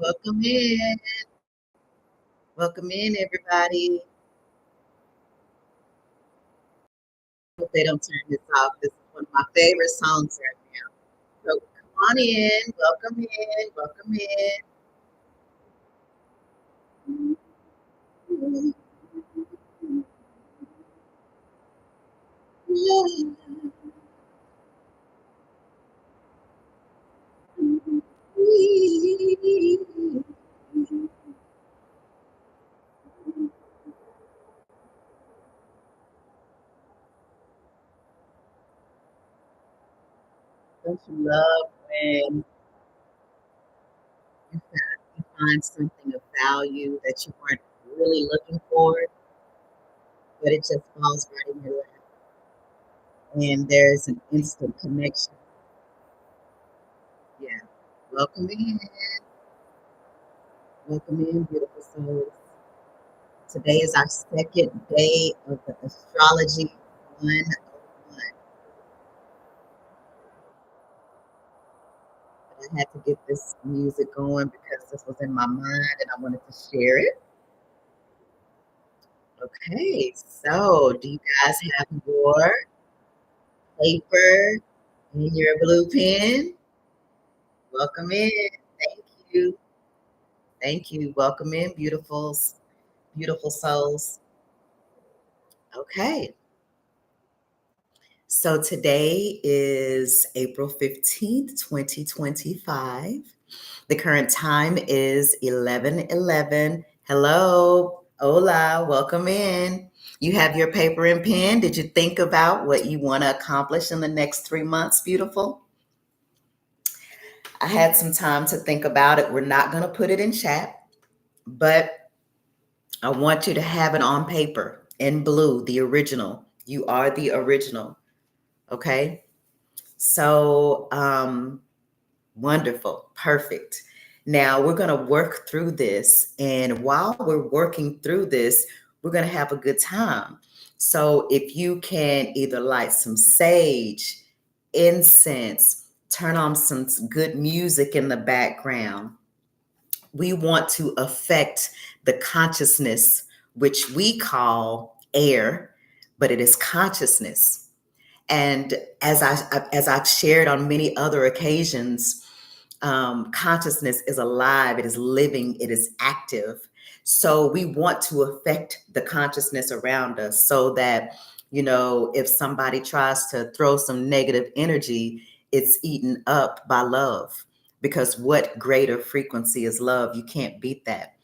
Welcome in. Welcome in, everybody. Hope they don't turn this off. This is one of my favorite songs right now. So come on in. Welcome in. Welcome in. Don't you love when you find something of value that you weren't really looking for, but it just falls right in your lap, and there's an instant connection. Yeah. Welcome in. Welcome in, beautiful souls. Today is our second day of the Astrology 101. But I had to get this music going because this was in my mind and I wanted to share it. Okay, so do you guys have your paper and your blue pen? Welcome in. Thank you. Thank you. Welcome in, beautifuls, beautiful souls. Okay. So today is April 15th, 2025. The current time is 11:11. Hello, hola, welcome in. You have your paper and pen. Did you think about what you want to accomplish in the next 3 months, beautiful? I had some time to think about it. We're not going to put it in chat, but I want you to have it on paper in blue, the original. You are the original. Okay. So, wonderful. Perfect. Now we're going to work through this. And while we're working through this, we're going to have a good time. So if you can either light some sage, incense, turn on some good music in the background. We want to affect the consciousness, which we call air, but it is consciousness. And as I've shared on many other occasions, consciousness is alive, it is living, it is active. So we want to affect the consciousness around us so that, if somebody tries to throw some negative energy, it's eaten up by love. Because what greater frequency is love? You can't beat that.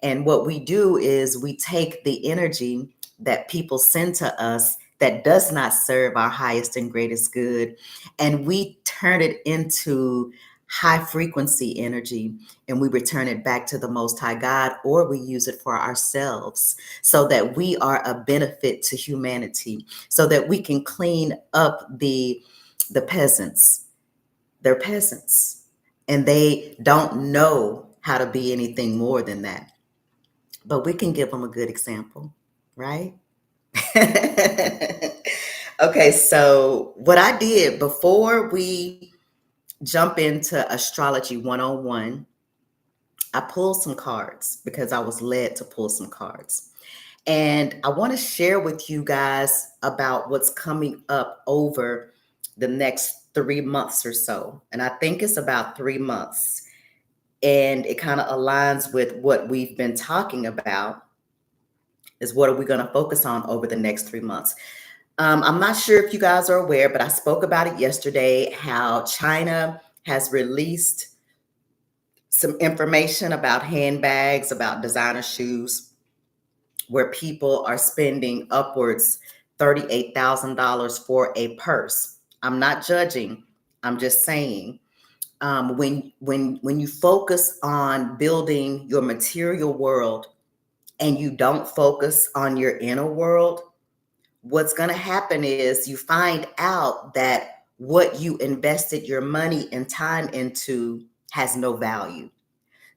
And what we do is we take the energy that people send to us that does not serve our highest and greatest good, and we turn it into high frequency energy, and we return it back to the Most High God, or we use it for ourselves so that we are a benefit to humanity, so that we can clean up the peasants. They're peasants, and they don't know how to be anything more than that. But we can give them a good example, right? Okay, so what I did before we jump into Astrology 101, I pulled some cards because I was led to pull some cards. And I want to share with you guys about what's coming up over the next 3 months or so. And I think it's about 3 months. And it kind of aligns with what we've been talking about, is what are we going to focus on over the next 3 months. I'm not sure if you guys are aware, but I spoke about it yesterday, how China has released some information about handbags, about designer shoes, where people are spending upwards $38,000 for a purse. I'm not judging. I'm just saying, when you focus on building your material world and you don't focus on your inner world, what's going to happen is you find out that what you invested your money and time into has no value.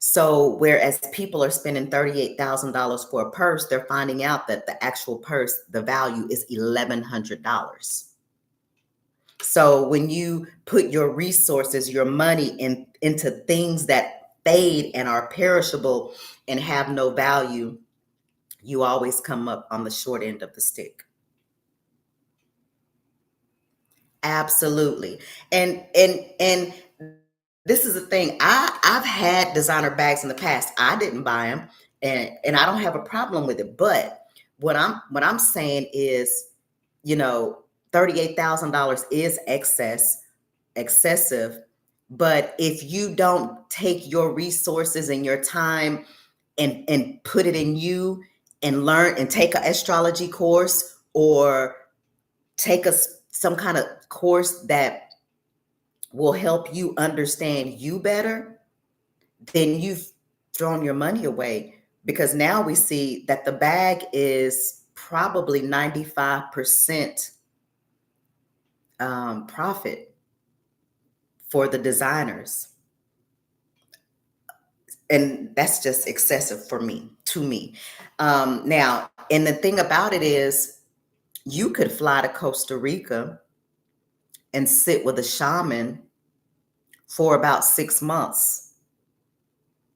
So whereas people are spending $38,000 for a purse, they're finding out that the actual purse, the value is $1,100. So when you put your resources, your money into things that fade and are perishable and have no value, you always come up on the short end of the stick. Absolutely. And this is the thing. I've had designer bags in the past. I didn't buy them, and I don't have a problem with it. But what I'm saying is, $38,000 is excessive. But if you don't take your resources and your time and put it in you and learn and take an astrology course, or take some kind of course that will help you understand you better, then you've thrown your money away, because now we see that the bag is probably 95% profit for the designers. And that's just excessive for me, to me. Now, and the thing about it is, you could fly to Costa Rica and sit with a shaman for about 6 months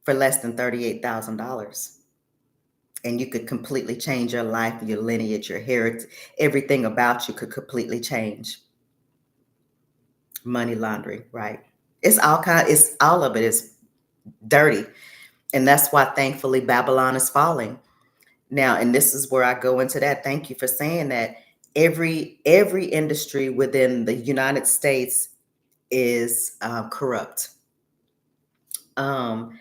for less than $38,000. And you could completely change your life, your lineage, your heritage, everything about you could completely change. Money laundering, right? It's all of it is dirty. And that's why, thankfully, Babylon is falling. Now, and this is where I go into that. Thank you for saying that. Every industry within the United States is corrupt. And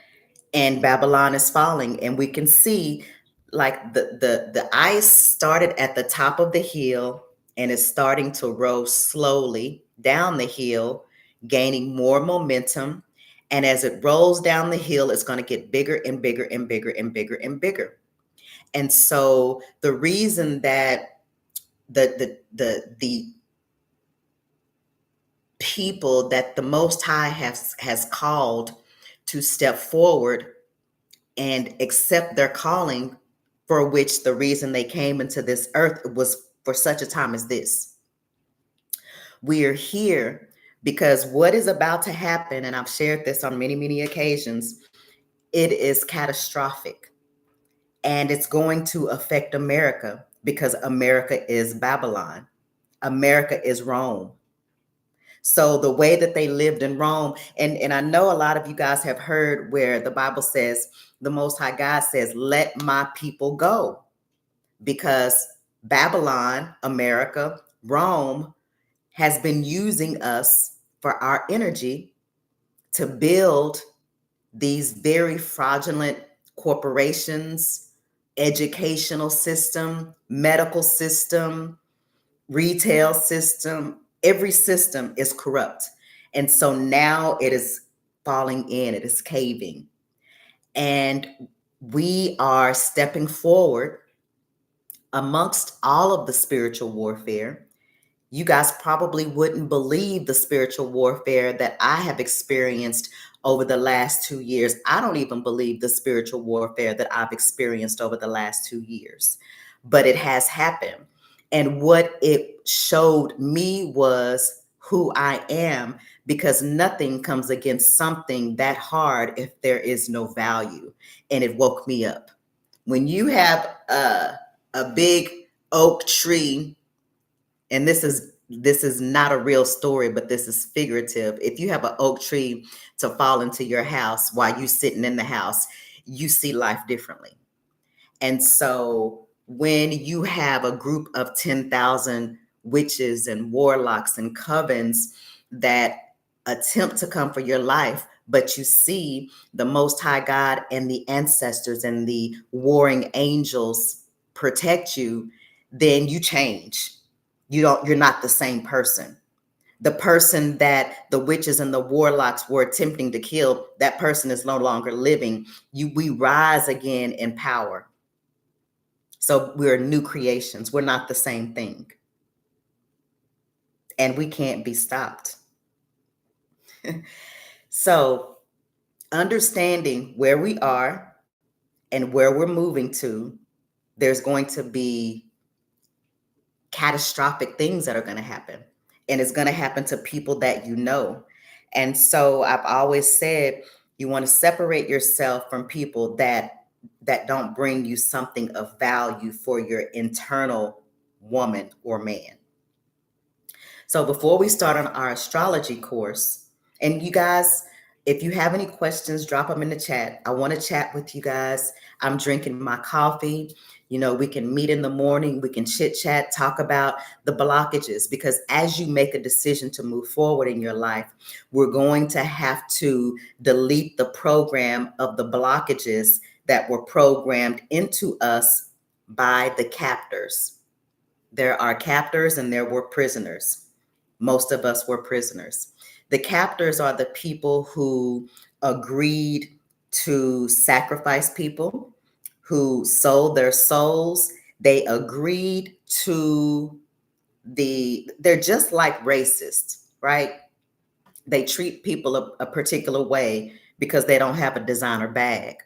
Babylon is falling, and we can see, like, the ice started at the top of the hill and is starting to roll slowly down the hill, gaining more momentum. And as it rolls down the hill, it's going to get bigger and bigger and bigger and bigger and bigger. And so the reason that the people that the Most High has called to step forward and accept their calling, for which the reason they came into this earth was for such a time as this. We are here because what is about to happen, and I've shared this on many, many occasions, it is catastrophic. And it's going to affect America, because America is Babylon. America is Rome. So the way that they lived in Rome, and I know a lot of you guys have heard where the Bible says, the Most High God says, let my people go, because Babylon, America, Rome has been using us for our energy to build these very fraudulent corporations, educational system, medical system, retail system. Every system is corrupt. And so now it is falling in, it is caving. And we are stepping forward amongst all of the spiritual warfare. You guys probably wouldn't believe the spiritual warfare that I have experienced over the last 2 years. I don't even believe the spiritual warfare that I've experienced over the last 2 years, but it has happened. And what it showed me was who I am, because nothing comes against something that hard if there is no value. And it woke me up. When you have a big oak tree, and this is not a real story, but this is figurative. If you have an oak tree to fall into your house while you sitting in the house, you see life differently. And so when you have a group of 10,000 witches and warlocks and covens that attempt to come for your life, but you see the Most High God and the ancestors and the warring angels protect you, then you change. You're not the same person. The person that the witches and the warlocks were attempting to kill, that person is no longer living. We rise again in power. So we're new creations. We're not the same thing. And we can't be stopped. So understanding where we are and where we're moving to, there's going to be catastrophic things that are going to happen. And it's going to happen to people that you know. And so I've always said, You want to separate yourself from people that don't bring you something of value for your internal woman or man. So before we start on our astrology course, and you guys, if you have any questions, drop them in the chat. I want to chat with you guys. I'm drinking my coffee. We can meet in the morning. We can chit chat, talk about the blockages, because as you make a decision to move forward in your life, we're going to have to delete the program of the blockages that were programmed into us by the captors. There are captors and there were prisoners. Most of us were prisoners. The captors are the people who agreed to sacrifice people, who sold their souls. They agreed to they're just like racists, right? They treat people a particular way because they don't have a designer bag.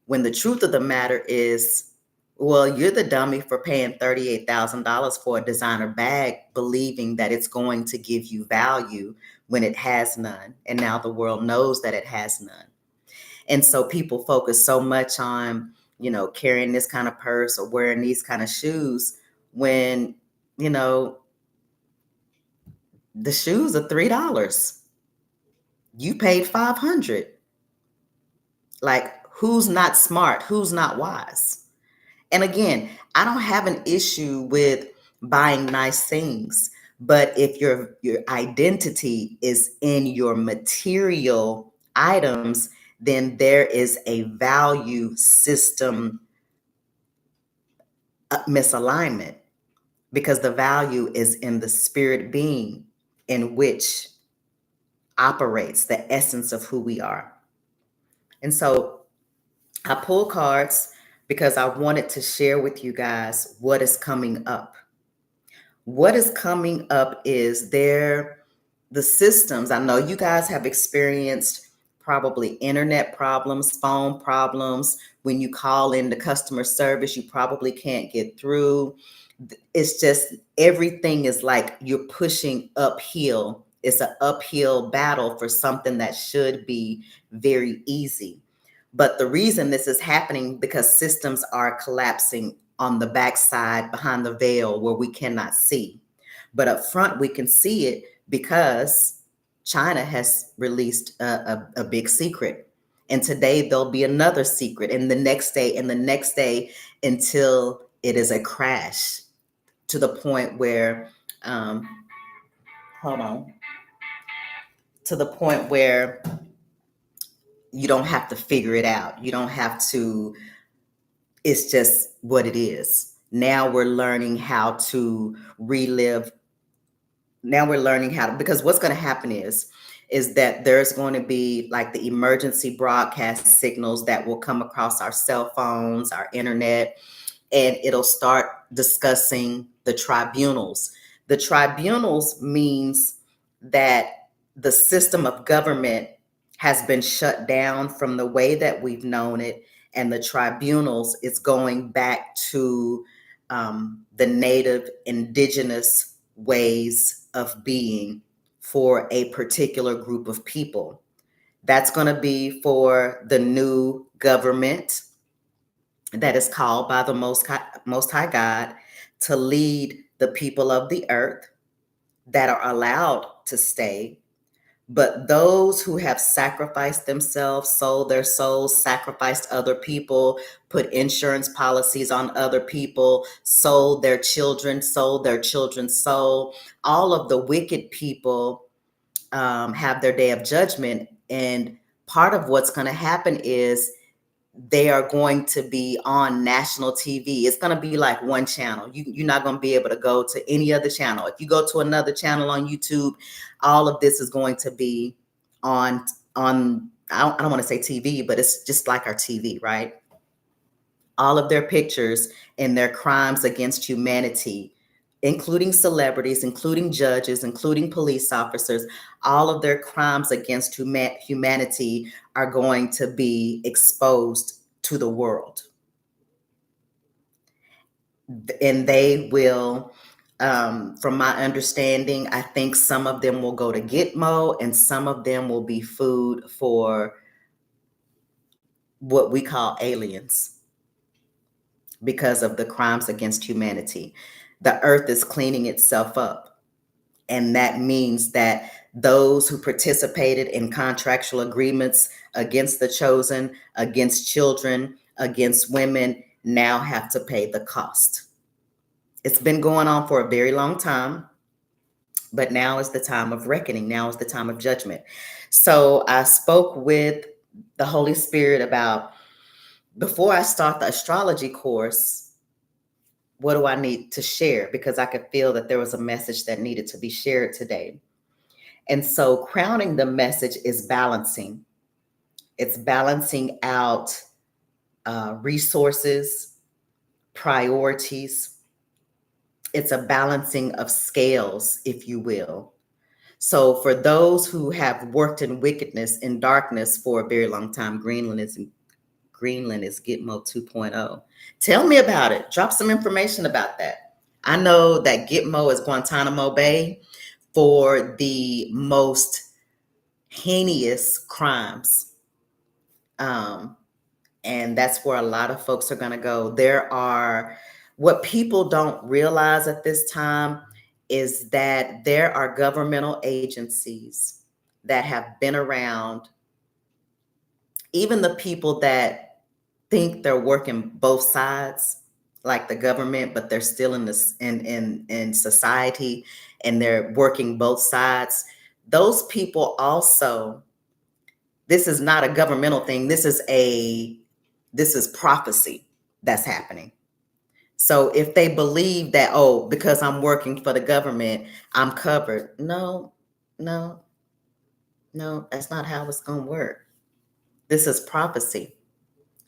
When the truth of the matter is, well, you're the dummy for paying $38,000 for a designer bag, believing that it's going to give you value when it has none. And now the world knows that it has none. And so people focus so much on, carrying this kind of purse or wearing these kind of shoes when, the shoes are $3. You paid $500. Like, who's not smart? Who's not wise? And again, I don't have an issue with buying nice things, but if your identity is in your material items, then there is a value system misalignment, because the value is in the spirit being in which operates the essence of who we are. And so I pull cards because I wanted to share with you guys what is coming up. What is coming up is the systems. I know you guys have experienced probably internet problems, phone problems. When you call in the customer service, you probably can't get through. It's just everything is like you're pushing uphill. It's an uphill battle for something that should be very easy. But the reason this is happening because systems are collapsing on the backside behind the veil where we cannot see. But up front, we can see it because China has released a big secret. And today there'll be another secret, and the next day, and the next day, until it is a crash to the point where, hold on, to the point where you don't have to figure it out. You don't have to, it's just what it is. Now we're learning how to relive. Now we're learning how to, because what's going to happen is that there's going to be like the emergency broadcast signals that will come across our cell phones, our internet, and it'll start discussing the tribunals. The tribunals means that the system of government has been shut down from the way that we've known it, and the tribunals is going back to the native indigenous ways of being for a particular group of people. That's going to be for the new government that is called by the Most High God to lead the people of the earth that are allowed to stay. But those who have sacrificed themselves, sold their souls, sacrificed other people, put insurance policies on other people, sold their children's soul, all of the wicked people have their day of judgment. And part of what's going to happen is they are going to be on national TV. It's going to be like one channel. You're not going to be able to go to any other channel. If you go to another channel on YouTube, all of this is going to be on I don't want to say TV, but it's just like our TV, right? All of their pictures and their crimes against humanity, including celebrities, including judges, including police officers, all of their crimes against humanity are going to be exposed to the world. And they will, from my understanding, I think some of them will go to Gitmo and some of them will be food for what we call aliens because of the crimes against humanity. The earth is cleaning itself up. And that means that those who participated in contractual agreements against the chosen, against children, against women, now have to pay the cost. It's been going on for a very long time, but now is the time of reckoning. Now is the time of judgment. So I spoke with the Holy Spirit about, before I start the astrology course, what do I need to share? Because I could feel that there was a message that needed to be shared today. And so crowning the message is balancing. It's balancing out resources, priorities. It's a balancing of scales, if you will. So for those who have worked in wickedness, in darkness for a very long time, Greenland is Gitmo 2.0. Tell me about it. Drop some information about that. I know that Gitmo is Guantanamo Bay for the most heinous crimes. And that's where a lot of folks are going to go. What people don't realize at this time is that there are governmental agencies that have been around, even the people that think they're working both sides, like the government, but they're still in this in society and they're working both sides. Those people also, this is not a governmental thing. This is prophecy that's happening. So if they believe that, oh, because I'm working for the government, I'm covered. No, no, no, that's not how it's going to work. This is prophecy.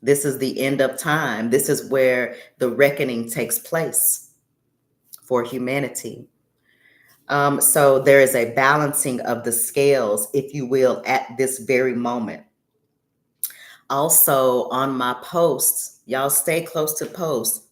This is the end of time. This is where the reckoning takes place for humanity. So there is a balancing of the scales, if you will, at this very moment. Also, on my posts, y'all stay close to posts.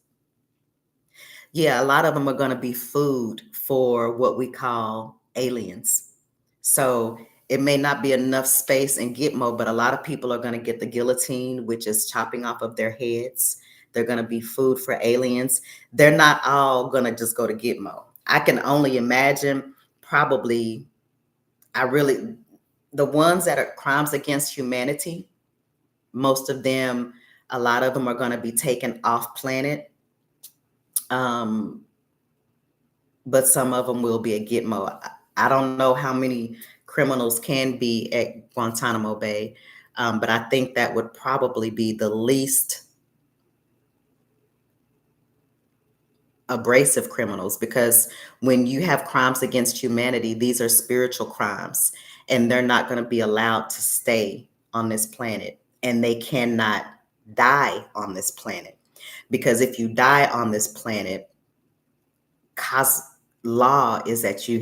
Yeah, a lot of them are going to be food for what we call aliens. So it may not be enough space in Gitmo, but a lot of people are going to get the guillotine, which is chopping off of their heads. They're going to be food for aliens. They're not all going to just go to Gitmo. I can only imagine, probably, the ones that are crimes against humanity, most of them, a lot of them are going to be taken off planet. But some of them will be at Gitmo. I don't know how many criminals can be at Guantanamo Bay, but I think that would probably be the least abrasive criminals, because when you have crimes against humanity, these are spiritual crimes, and they're not going to be allowed to stay on this planet, and they cannot die on this planet, because if you die on this planet, law is that you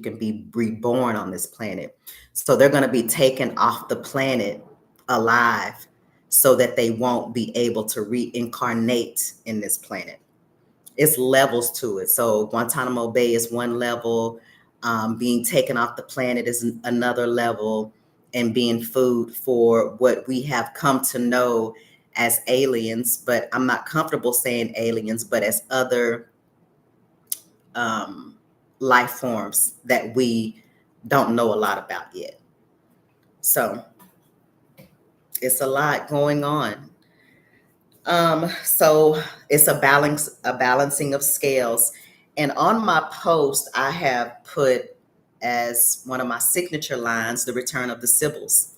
can be reborn on this planet. So they're going to be taken off the planet alive so that they won't be able to reincarnate in this planet. It's levels to it. So Guantanamo Bay is one level. Being taken off the planet is another level, and being food for what we have come to know as aliens, but I'm not comfortable saying aliens, but as other life forms that we don't know a lot about yet. So it's a lot going on. So it's a balancing of scales. And on my post, I have put as one of my signature lines, the return of the Sibyls.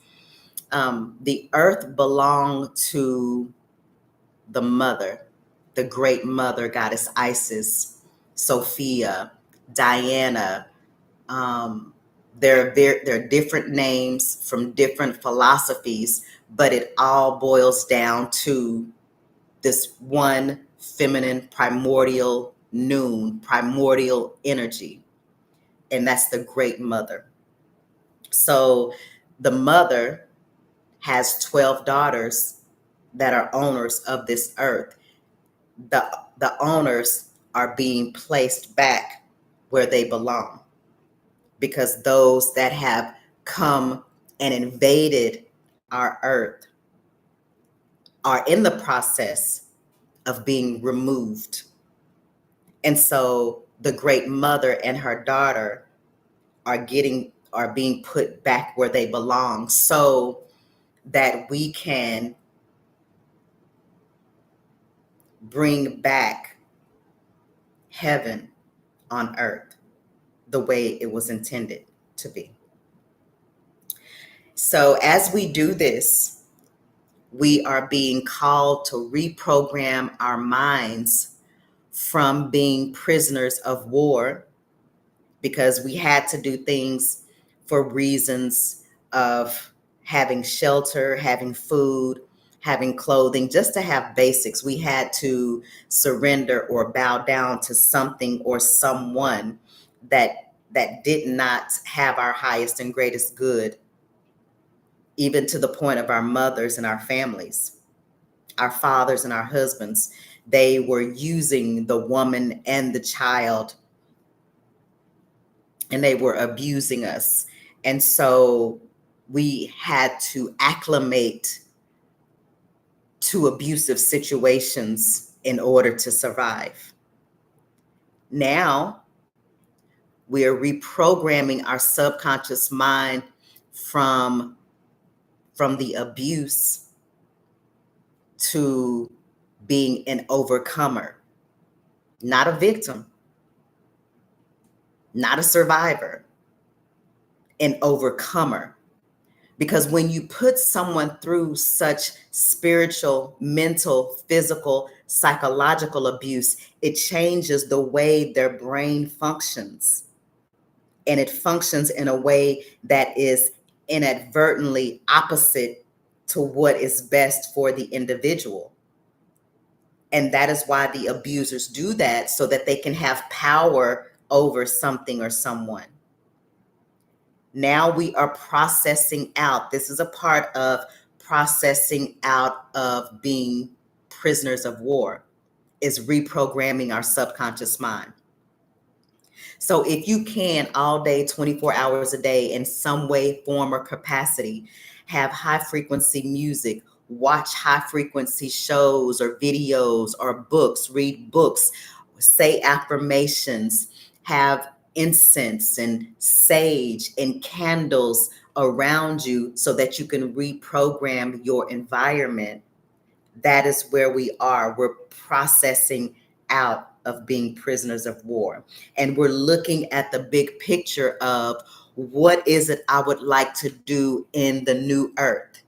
The earth belonged to the mother, the great mother goddess Isis, Sophia, Diana. There are different names from different philosophies, but it all boils down to this one feminine primordial noon, primordial energy, and that's the great mother. So the mother has 12 daughters that are owners of this earth. The owners are being placed back where they belong, because those that have come and invaded our earth are in the process of being removed. And so the great mother and her daughter are being put back where they belong, so that we can bring back heaven on earth the way it was intended to be. So as we do this, we are being called to reprogram our minds from being prisoners of war, because we had to do things for reasons of having shelter, having food, having clothing, just to have basics. We had to surrender or bow down to something or someone that did not have our highest and greatest good, even to the point of our mothers and our families, our fathers and our husbands. They were using the woman and the child, and they were abusing us. And so we had to acclimate to abusive situations in order to survive. Now we are reprogramming our subconscious mind from the abuse to being an overcomer, not a victim, not a survivor, an overcomer. Because when you put someone through such spiritual, mental, physical, psychological abuse, it changes the way their brain functions. And it functions in a way that is inadvertently opposite to what is best for the individual. And that is why the abusers do that, so that they can have power over something or someone. Now we are processing out. This is a part of processing out of being prisoners of war, is reprogramming our subconscious mind. So if you can, all day, 24 hours a day, in some way, form, or capacity, have high frequency music, watch high frequency shows or videos or books, read books, say affirmations, have incense and sage and candles around you so that you can reprogram your environment. That is where we are. We're processing out of being prisoners of war. And we're looking at the big picture of, what is it I would like to do in the new earth?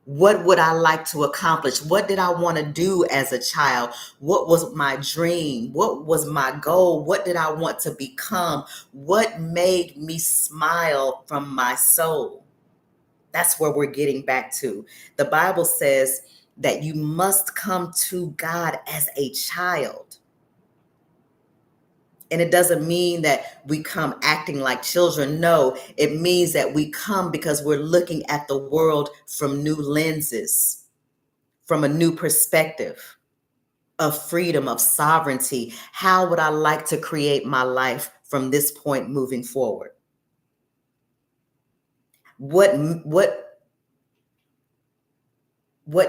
What would I like to accomplish? What did I want to do as a child? What was my dream? What was my goal? What did I want to become? What made me smile from my soul? That's where we're getting back to. The Bible says that you must come to God as a child. And it doesn't mean that we come acting like children. No, it means that we come because we're looking at the world from new lenses, from a new perspective of freedom, of sovereignty. How would I like to create my life from this point moving forward? What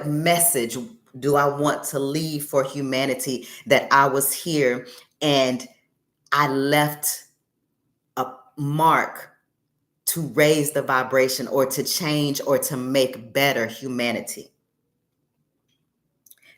message do I want to leave for humanity, that I was here and I left a mark to raise the vibration, or to change, or to make better humanity?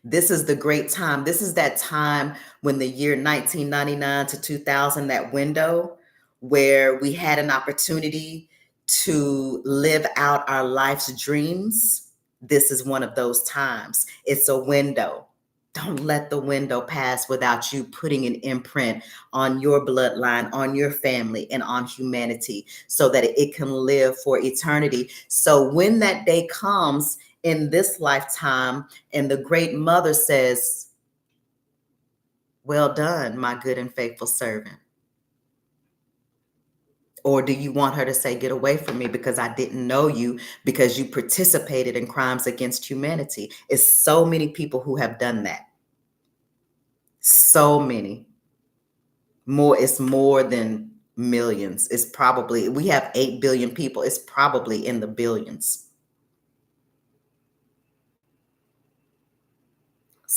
This is the great time. This is that time when the year 1999 to 2000, that window where we had an opportunity to live out our life's dreams. This is one of those times. It's a window. Don't let the window pass without you putting an imprint on your bloodline, on your family, and on humanity, so that it can live for eternity. So when that day comes in this lifetime, and the great mother says, "Well done, my good and faithful servant." Or do you want her to say, "Get away from me, because I didn't know you, because you participated in crimes against humanity"? It's so many people who have done that. So many. It's more than millions. It's probably, we have 8 billion people. It's probably in the billions.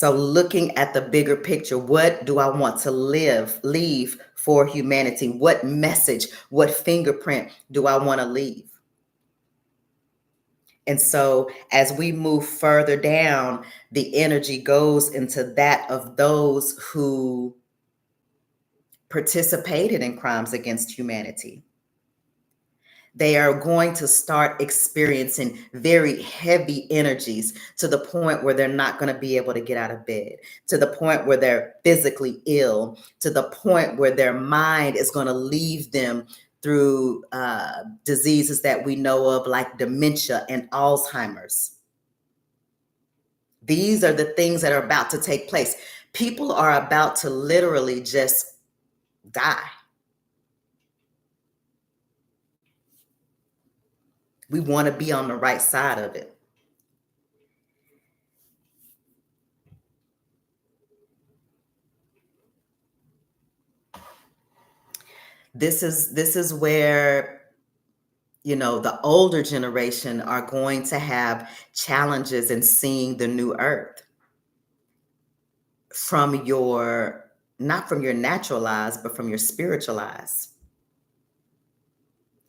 So looking at the bigger picture, what do I want to leave for humanity? What message, what fingerprint do I want to leave? And so as we move further down, the energy goes into that of those who participated in crimes against humanity. They are going to start experiencing very heavy energies to the point where they're not going to be able to get out of bed, to the point where they're physically ill, to the point where their mind is going to leave them through diseases that we know of, like dementia and Alzheimer's. These are the things that are about to take place. People are about to literally just die. We want to be on the right side of it. This is where, you know, the older generation are going to have challenges in seeing the new earth from your, not from your natural eyes, but from your spiritual eyes,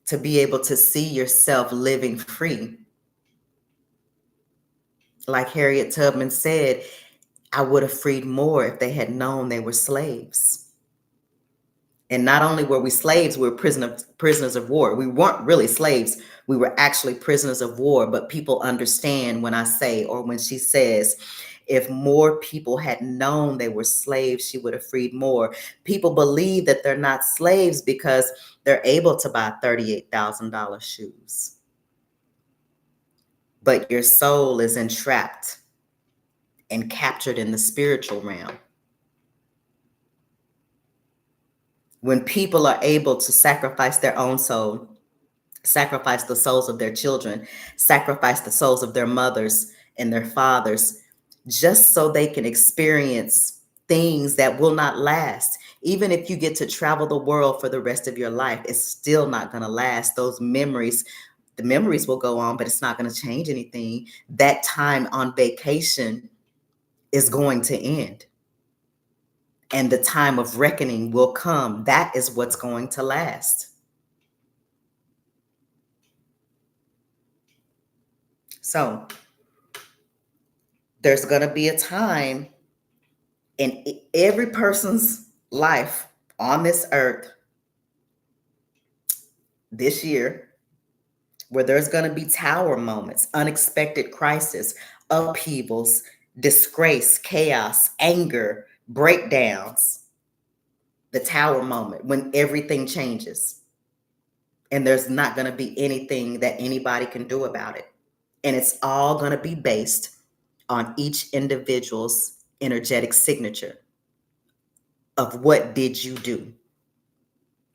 to be able to see yourself living free. Like Harriet Tubman said, I would have freed more if they had known they were slaves. And not only were we slaves, we were prisoners of war. We weren't really slaves. We were actually prisoners of war. But people understand when I say, or when she says, if more people had known they were slaves, she would have freed more. People believe that they're not slaves because they're able to buy $38,000 shoes. But your soul is entrapped and captured in the spiritual realm. When people are able to sacrifice their own soul, sacrifice the souls of their children, sacrifice the souls of their mothers and their fathers, just so they can experience things that will not last. Even if you get to travel the world for the rest of your life, it's still not going to last. Those memories, the memories will go on, but it's not going to change anything. That time on vacation is going to end. And the time of reckoning will come. That is what's going to last. So there's going to be a time in every person's life on this earth this year where there's going to be tower moments, unexpected crisis, upheavals, disgrace, chaos, anger, breakdowns. The tower moment when everything changes and there's not going to be anything that anybody can do about it. And it's all going to be based on each individual's energetic signature of what did you do?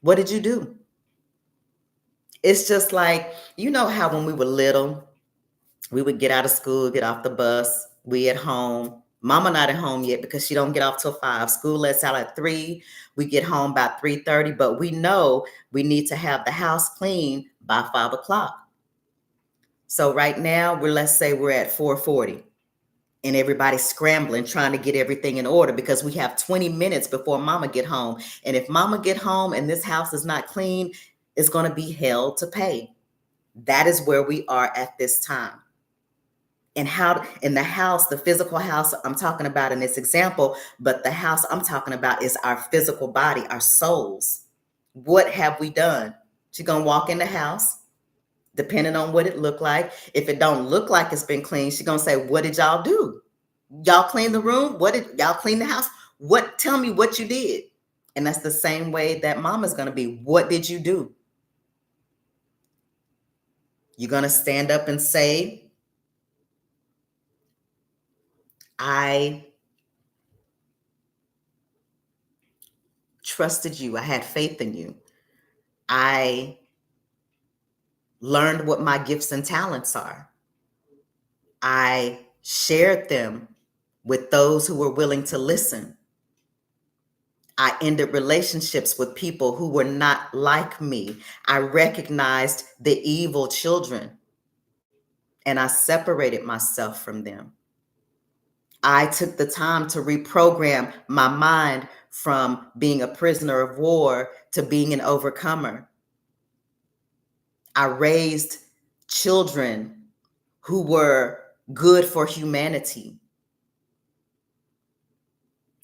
What did you do? It's just like, you know how when we were little, we would get out of school, get off the bus, we at home. Mama not at home yet because she don't get off till 5. School lets out at 3. We get home by 3:30, but we know we need to have the house clean by 5 o'clock. So right now, let's say we're at 4:40. And everybody's scrambling, trying to get everything in order because we have 20 minutes before mama get home. And if mama get home and this house is not clean, it's going to be hell to pay. That is where we are at this time. And how in the house, the physical house I'm talking about in this example, but the house I'm talking about is our physical body, our souls. What have we done? She's going to walk in the house, depending on what it looked like. If it don't look like it's been cleaned, she's going to say, what did y'all do? Y'all clean the room? What did y'all clean the house? Tell me what you did. And that's the same way that mama's going to be. What did you do? You're going to stand up and say, I trusted you. I had faith in you. I learned what my gifts and talents are. I shared them with those who were willing to listen. I ended relationships with people who were not like me. I recognized the evil children and I separated myself from them. I took the time to reprogram my mind from being a prisoner of war to being an overcomer. I raised children who were good for humanity.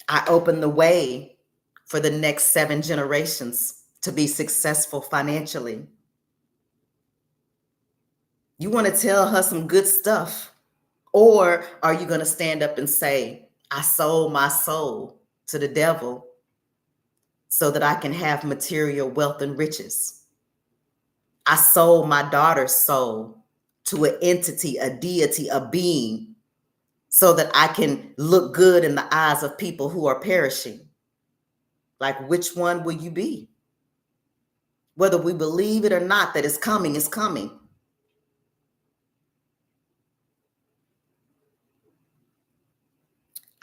I opened the way for the next 7 generations to be successful financially. You want to tell her some good stuff? Or are you going to stand up and say, I sold my soul to the devil so that I can have material wealth and riches? I sold my daughter's soul to an entity, a deity, a being, so that I can look good in the eyes of people who are perishing. Like, which one will you be? Whether we believe it or not that it's coming, it's coming.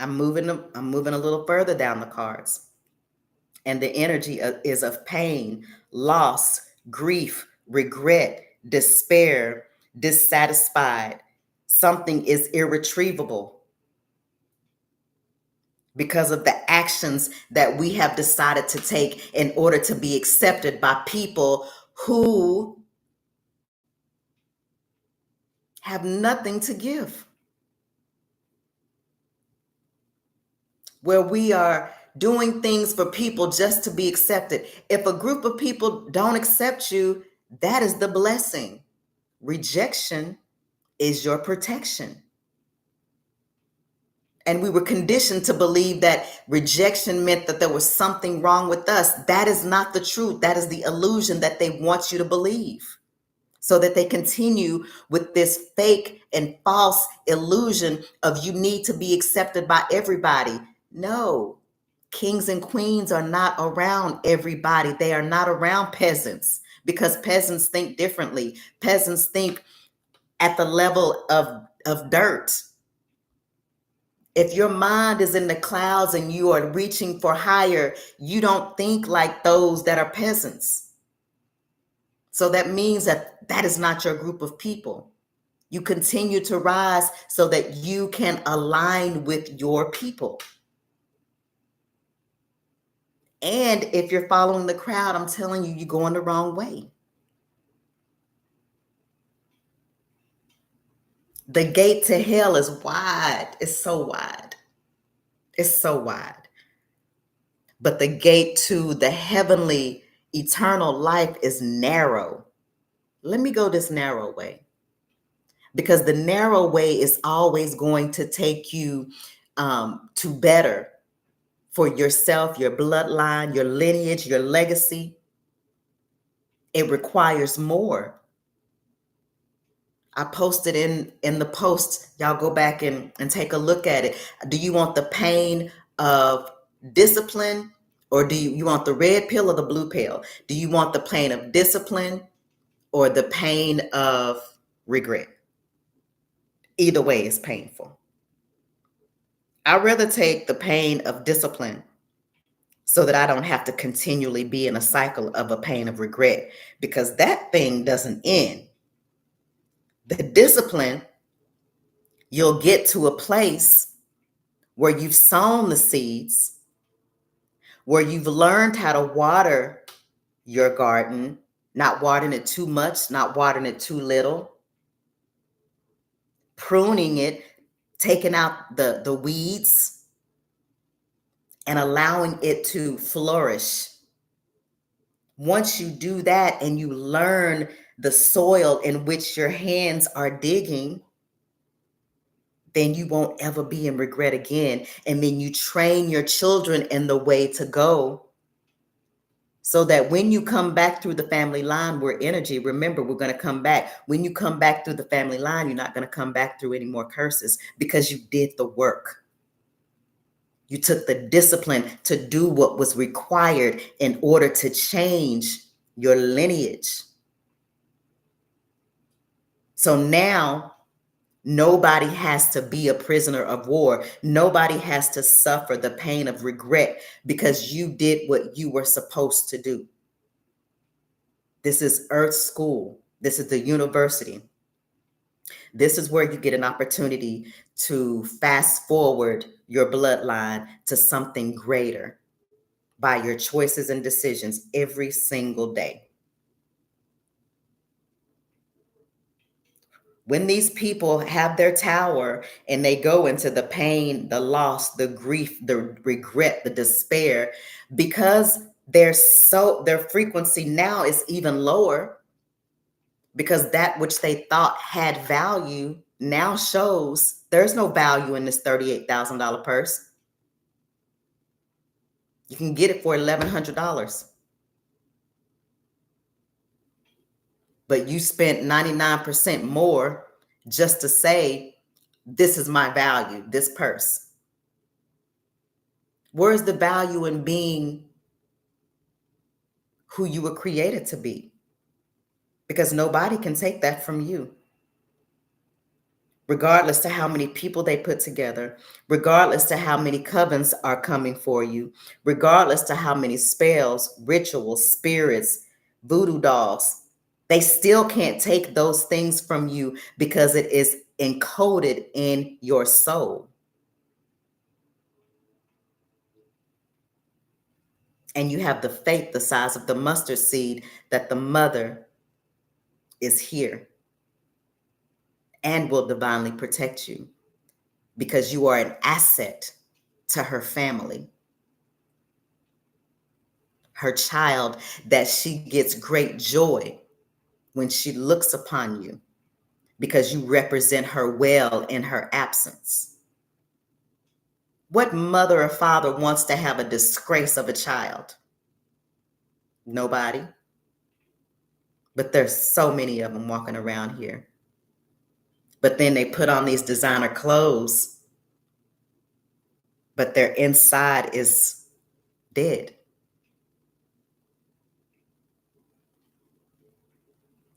I'm moving a little further down the cards. And the energy is of pain, loss, grief, regret, despair, dissatisfied. Something is irretrievable because of the actions that we have decided to take in order to be accepted by people who have nothing to give. Where we are doing things for people just to be accepted. If a group of people don't accept you, that is the blessing. Rejection is your protection. And we were conditioned to believe that rejection meant that there was something wrong with us. That is not the truth. That is the illusion that they want you to believe, so that they continue with this fake and false illusion of you need to be accepted by everybody. No, kings and queens are not around everybody. They are not around peasants, because peasants think differently. Peasants think at the level of dirt. If your mind is in the clouds and you are reaching for higher, you don't think like those that are peasants. So that means that that is not your group of people. You continue to rise so that you can align with your people. And if you're following the crowd, I'm telling you, you're going the wrong way. The gate to hell is wide. It's so wide. It's so wide. But the gate to the heavenly, eternal life is narrow. Let me go this narrow way. Because the narrow way is always going to take you to better for yourself, your bloodline, your lineage, your legacy. It requires more. I posted in the post, y'all go back and take a look at it. Do you want the pain of discipline, or do you want the red pill or the blue pill? Do you want the pain of discipline or the pain of regret? Either way is painful. I'd rather take the pain of discipline so that I don't have to continually be in a cycle of a pain of regret, because that thing doesn't end. The discipline, you'll get to a place where you've sown the seeds, where you've learned how to water your garden, not watering it too much, not watering it too little, pruning it, taking out the weeds, and allowing it to flourish. Once you do that and you learn the soil in which your hands are digging, then you won't ever be in regret again. And then you train your children in the way to go, so that when you come back through the family line, we're energy. Remember, we're going to come back. When you come back through the family line, you're not going to come back through any more curses, because you did the work. You took the discipline to do what was required in order to change your lineage. So now nobody has to be a prisoner of war. Nobody has to suffer the pain of regret because you did what you were supposed to do. This is Earth School. This is the university. This is where you get an opportunity to fast forward your bloodline to something greater by your choices and decisions every single day. When these people have their tower and they go into the pain, the loss, the grief, the regret, the despair, because their frequency now is even lower, because that which they thought had value now shows there's no value in this $38,000 purse. You can get it for $1,100, but you spent 99% more just to say, this is my value, this purse. Where's the value in being who you were created to be? Because nobody can take that from you, regardless to how many people they put together, regardless to how many covens are coming for you, regardless to how many spells, rituals, spirits, voodoo dolls. They still can't take those things from you because it is encoded in your soul. And you have the faith the size of the mustard seed that the mother is here and will divinely protect you because you are an asset to her family, her child, that she gets great joy when she looks upon you because you represent her well in her absence. What mother or father wants to have a disgrace of a child? Nobody. But there's so many of them walking around here. But then they put on these designer clothes, but their inside is dead.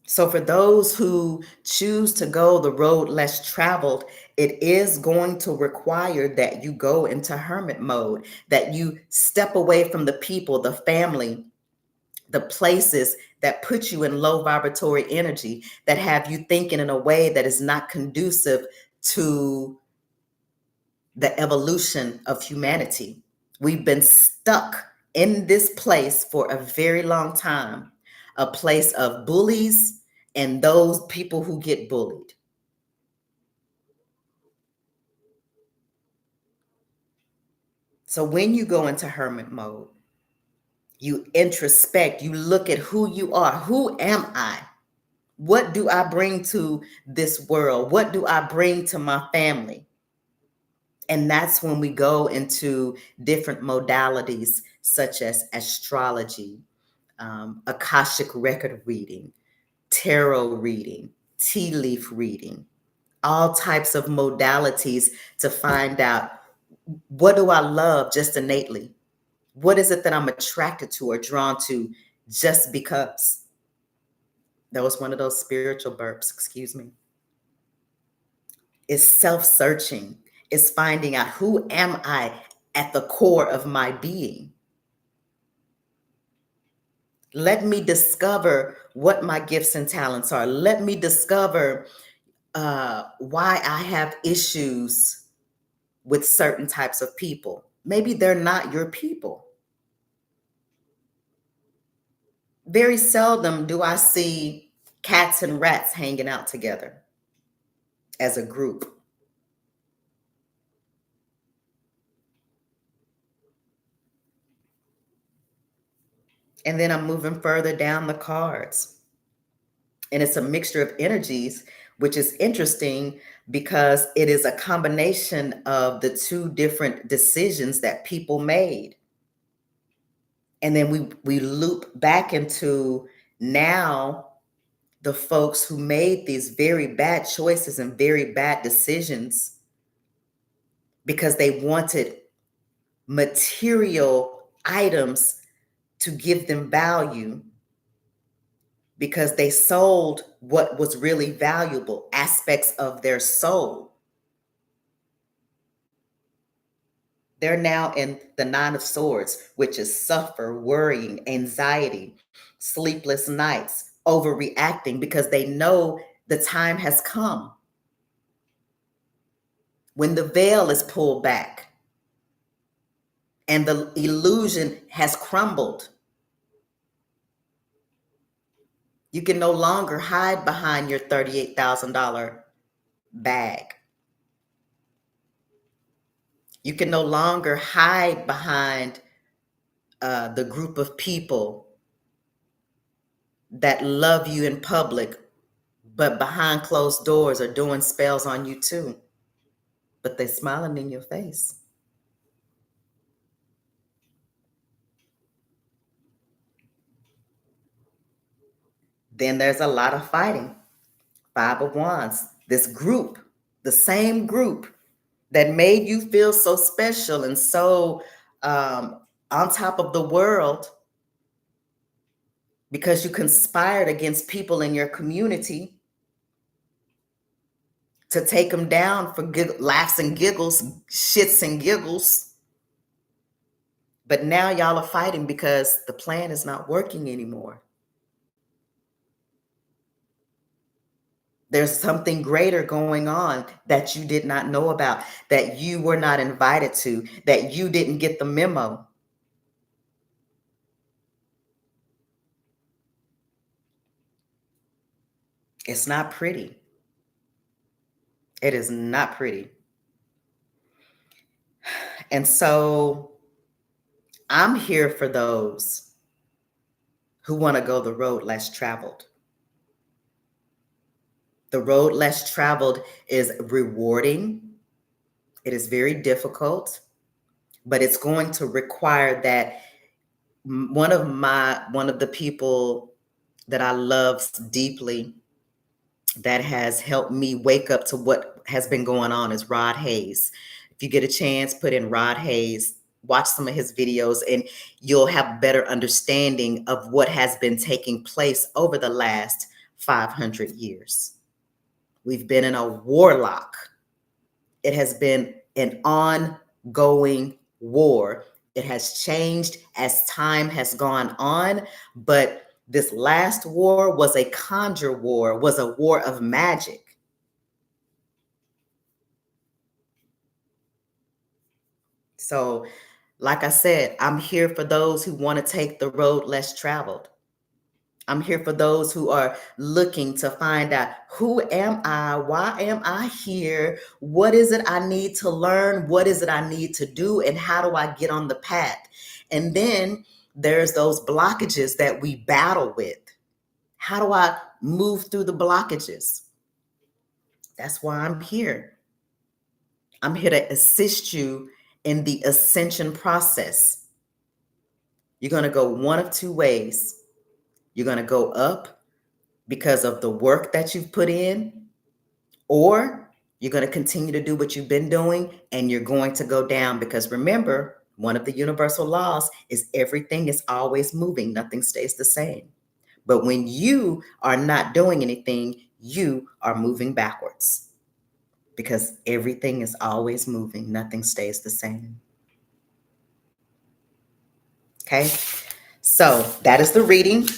So for those who choose to go the road less traveled, it is going to require that you go into hermit mode, that you step away from the people, the family, the places that put you in low vibratory energy, that have you thinking in a way that is not conducive to the evolution of humanity. We've been stuck in this place for a very long time, a place of bullies and those people who get bullied. So when you go into hermit mode, you introspect, you look at who you are. Who am I? What do I bring to this world? What do I bring to my family? And that's when we go into different modalities such as astrology, Akashic record reading, tarot reading, tea leaf reading, all types of modalities to find out, what do I love just innately? What is it that I'm attracted to or drawn to just because? That was one of those spiritual burps, excuse me. It's self-searching. It's finding out, who am I at the core of my being? Let me discover what my gifts and talents are. Let me discover why I have issues with certain types of people. Maybe they're not your people. Very seldom do I see cats and rats hanging out together as a group. And then I'm moving further down the cards. And it's a mixture of energies, which is interesting because it is a combination of the two different decisions that people made. And then we loop back into now the folks who made these very bad choices and very bad decisions because they wanted material items to give them value, because they sold what was really valuable, aspects of their soul. They're now in the Nine of Swords, which is suffer, worrying, anxiety, sleepless nights, overreacting because they know the time has come. when the veil is pulled back and the illusion has crumbled. You can no longer hide behind your $38,000 bag. You can no longer hide behind the group of people that love you in public, but behind closed doors are doing spells on you too. But they're smiling in your face. Then there's a lot of fighting. Five of Wands, this group, the same group that made you feel so special and so on top of the world because you conspired against people in your community to take them down for laughs and giggles, shits and giggles. But now y'all are fighting because the plan is not working anymore. There's something greater going on that you did not know about, that you were not invited to, that you didn't get the memo. It's not pretty. It is not pretty. And so I'm here for those who want to go the road less traveled. The road less traveled is rewarding. It is very difficult, but it's going to require that one of the people that I love deeply that has helped me wake up to what has been going on is Rod Hayes. If you get a chance, put in Rod Hayes, watch some of his videos, and you'll have better understanding of what has been taking place over the last 500 years. We've been in a warlock. It has been an ongoing war. It has changed as time has gone on, but this last war was a conjure war, was a war of magic. So, like I said, I'm here for those who want to take the road less traveled. I'm here for those who are looking to find out, who am I? Why am I here? What is it I need to learn? What is it I need to do? And how do I get on the path? And then there's those blockages that we battle with. How do I move through the blockages? That's why I'm here. I'm here to assist you in the ascension process. You're going to go one of two ways. You're going to go up because of the work that you've put in, or you're going to continue to do what you've been doing and you're going to go down because remember, one of the universal laws is everything is always moving. Nothing stays the same. But when you are not doing anything, you are moving backwards because everything is always moving. Nothing stays the same. Okay. So that is the reading.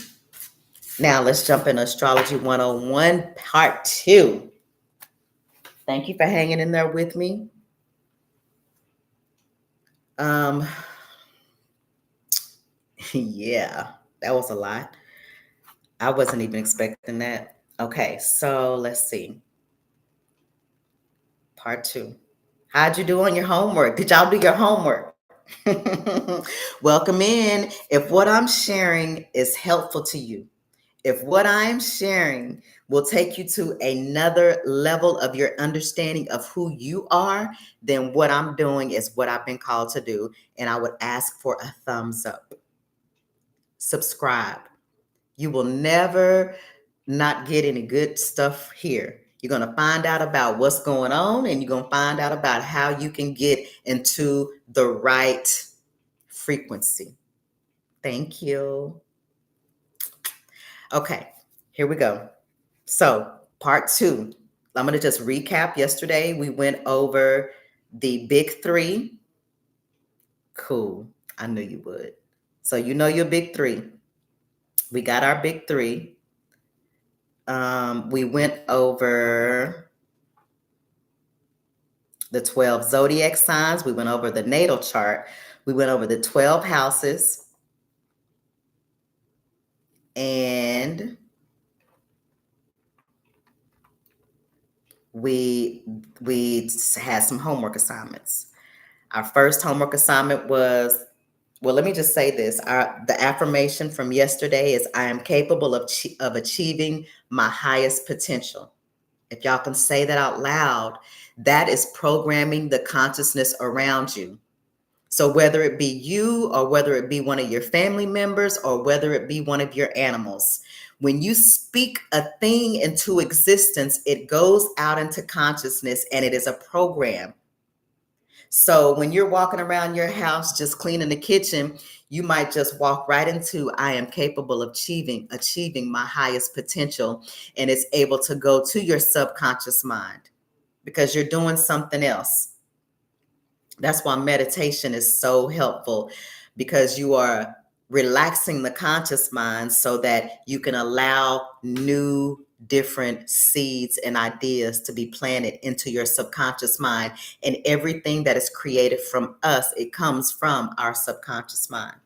Now let's jump in Astrology 101 part 2. Thank you for hanging in there with me. Yeah, that was a lot. I wasn't even expecting that. Okay, so let's see. Part 2. How'd you do on your homework? Did y'all do your homework? Welcome in. If what I'm sharing is helpful to you, if what I'm sharing will take you to another level of your understanding of who you are, then what I'm doing is what I've been called to do. And I would ask for a thumbs up. Subscribe. You will never not get any good stuff here. You're going to find out about what's going on and you're going to find out about how you can get into the right frequency. Thank you. Okay, here we go. So, part 2. I'm going to just recap. Yesterday, we went over the big 3. Cool. I knew you would. So, you know your big 3. We got our big 3. We went over the 12 zodiac signs. We went over the natal chart. We went over the 12 houses. And we had some homework assignments. Our first homework assignment was, well, let me just say this. The affirmation from yesterday is, I am capable of achieving my highest potential. If y'all can say that out loud, that is programming the consciousness around you. So whether it be you, or whether it be one of your family members, or whether it be one of your animals, when you speak a thing into existence, it goes out into consciousness and it is a program. So when you're walking around your house just cleaning the kitchen, you might just walk right into, I am capable of achieving my highest potential, and it's able to go to your subconscious mind because you're doing something else. That's why meditation is so helpful, because you are relaxing the conscious mind so that you can allow new, different seeds and ideas to be planted into your subconscious mind. And everything that is created from us, it comes from our subconscious mind.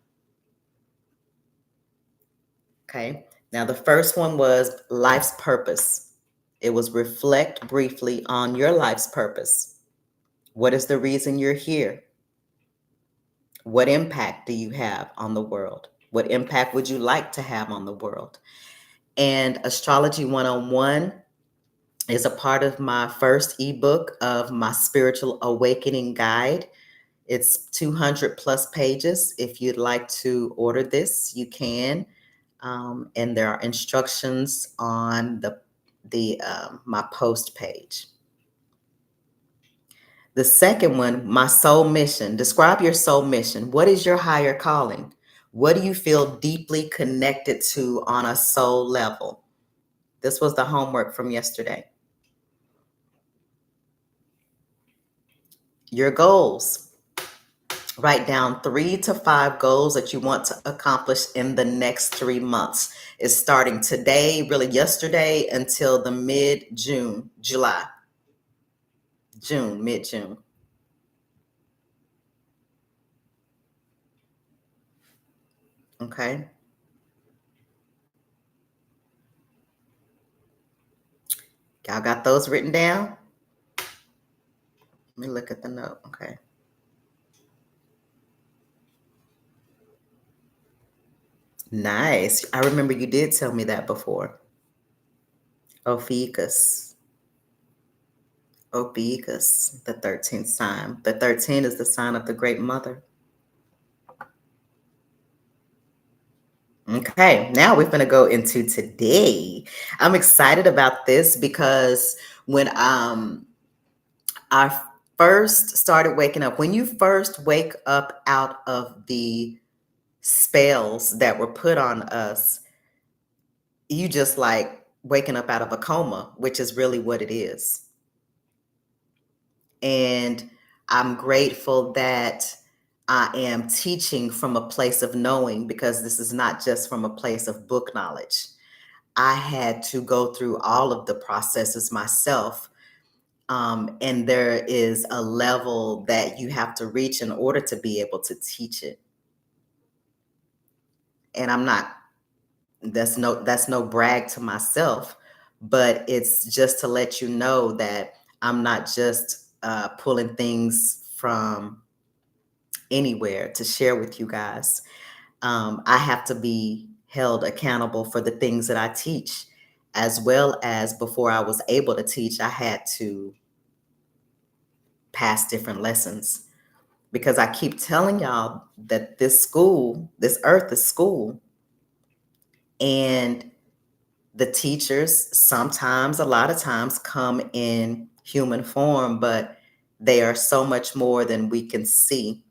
Okay. Now, the first one was life's purpose. It was reflect briefly on your life's purpose. What is the reason you're here? What impact do you have on the world? What impact would you like to have on the world? And Astrology 101 is a part of my first ebook of my Spiritual Awakening Guide. It's 200 plus pages. If you'd like to order this, you can. And there are instructions on my post page. The second one, my soul mission. Describe your soul mission. What is your higher calling? What do you feel deeply connected to on a soul level? This was the homework from yesterday. Your goals. Write down 3 to 5 goals that you want to accomplish in the next 3 months. It's starting today, really yesterday, until the mid-June, mid-June. Okay. Y'all got those written down? Let me look at the note. Okay. Nice. I remember you did tell me that before. Ophiuchus. Ophiuchus, the 13th sign. The 13 is the sign of the Great Mother. Okay, now we're going to go into today. I'm excited about this because when I first started waking up, when you first wake up out of the spells that were put on us, you just like waking up out of a coma, which is really what it is. And I'm grateful that I am teaching from a place of knowing, because this is not just from a place of book knowledge. I had to go through all of the processes myself. And there is a level that you have to reach in order to be able to teach it. And that's no brag to myself, but it's just to let you know that I'm not just pulling things from anywhere to share with you guys. I have to be held accountable for the things that I teach, as well as before I was able to teach, I had to pass different lessons, because I keep telling y'all that this earth is school. And the teachers sometimes, a lot of times, come in human form, but they are so much more than we can see.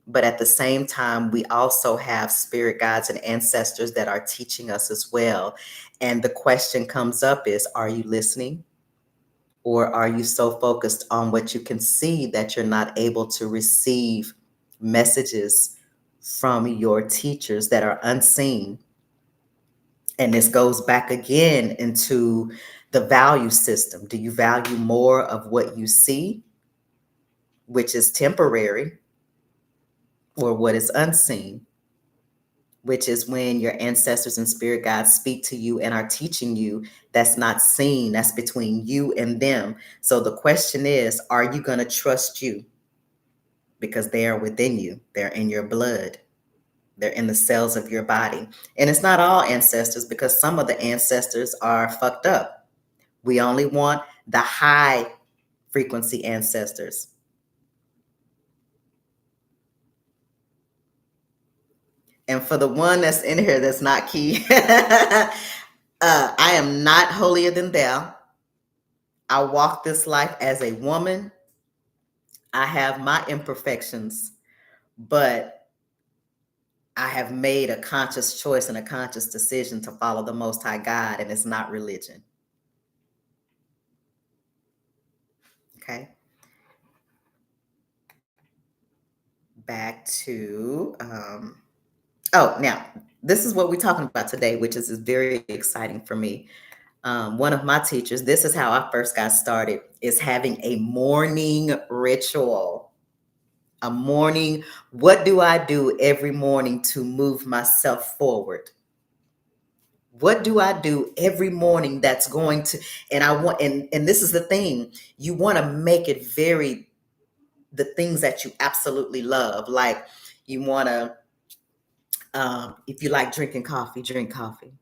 But at the same time, we also have spirit guides and ancestors that are teaching us as well. And the question comes up is, are you listening? Or are you so focused on what you can see that you're not able to receive messages from your teachers that are unseen? And this goes back again into the value system. Do you value more of what you see, which is temporary, or what is unseen, which is when your ancestors and spirit guides speak to you and are teaching you that's not seen, that's between you and them. So the question is, are you going to trust you? Because they are within you, they're in your blood, they're in the cells of your body. And it's not all ancestors, because some of the ancestors are fucked up. We only want the high frequency ancestors. And for the one that's in here that's not key, I am not holier than thou. I walk this life as a woman. I have my imperfections, but I have made a conscious choice and a conscious decision to follow the Most High God, and it's not religion. Okay. Back to, now, this is what we're talking about today, which is very exciting for me. One of my teachers, this is how I first got started, is having a morning ritual. A morning, what do I do every morning to move myself forward? What do I do every morning that's going to, and I want, and this is the thing, you want to make it the things that you absolutely love. Like, you want to, if you like drinking coffee, drink coffee.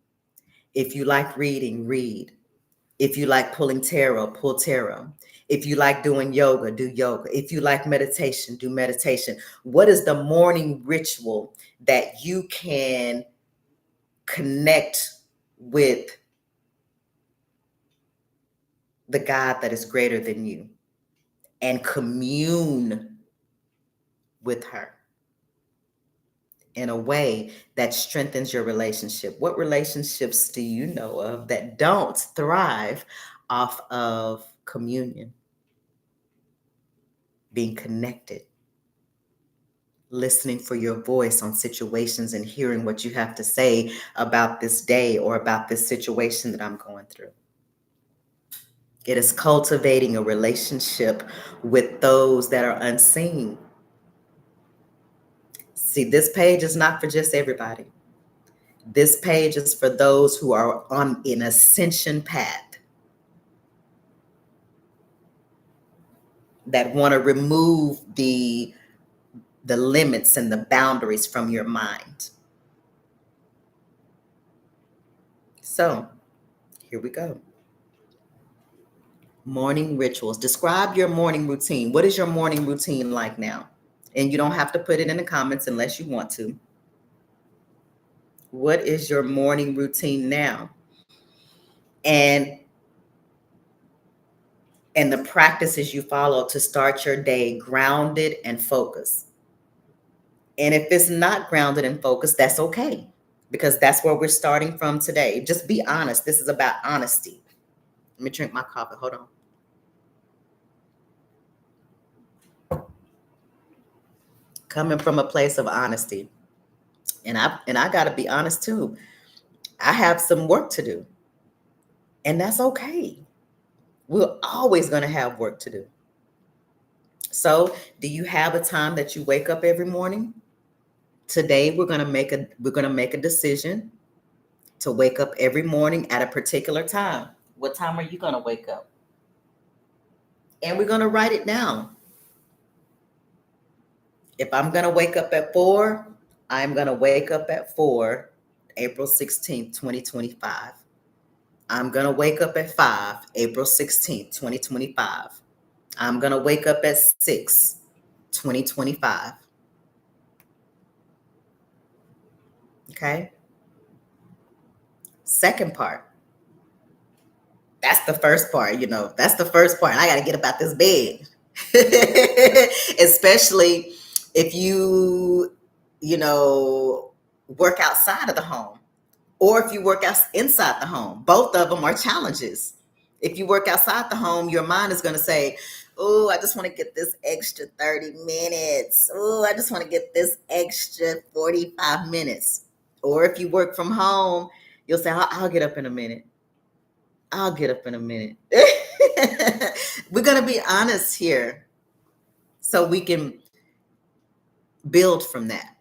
If you like reading, read. If you like pulling tarot, pull tarot. If you like doing yoga, do yoga. If you like meditation, do meditation. What is the morning ritual that you can connect with the God that is greater than you and commune with her in a way that strengthens your relationship? What relationships do you know of that don't thrive off of communion? Being connected, listening for your voice on situations and hearing what you have to say about this day or about this situation that I'm going through. It is cultivating a relationship with those that are unseen. See, this page is not for just everybody. This page is for those who are on an ascension path, that want to remove the limits and the boundaries from your mind. So, here we go. Morning rituals. Describe your morning routine. What is your morning routine like now? And you don't have to put it in the comments unless you want to. What is your morning routine now? And the practices you follow to start your day grounded and focused. And if it's not grounded and focused, that's okay, because that's where we're starting from today. Just be honest. This is about honesty. Let me drink my coffee. Hold on. Coming from a place of honesty. And I got to be honest too. I have some work to do. And that's okay. We're always going to have work to do. So, do you have a time that you wake up every morning? Today we're going to make a decision to wake up every morning at a particular time. What time are you going to wake up? And we're going to write it down. If I'm going to wake up at 4, I'm going to wake up at 4, April 16th, 2025. I'm going to wake up at 5, April 16th, 2025. I'm going to wake up at 6, 2025. Okay? Second part. That's the first part, That's the first part. I got to get up out this bed. Especially if you work outside of the home, or if you work out inside the home. Both of them are challenges. If you work outside the home, your mind is going to say, oh, I just want to get this extra 30 minutes. Oh, I just want to get this extra 45 minutes. Or if you work from home, you'll say, I'll get up in a minute. I'll get up in a minute. We're going to be honest here. so we can build from that.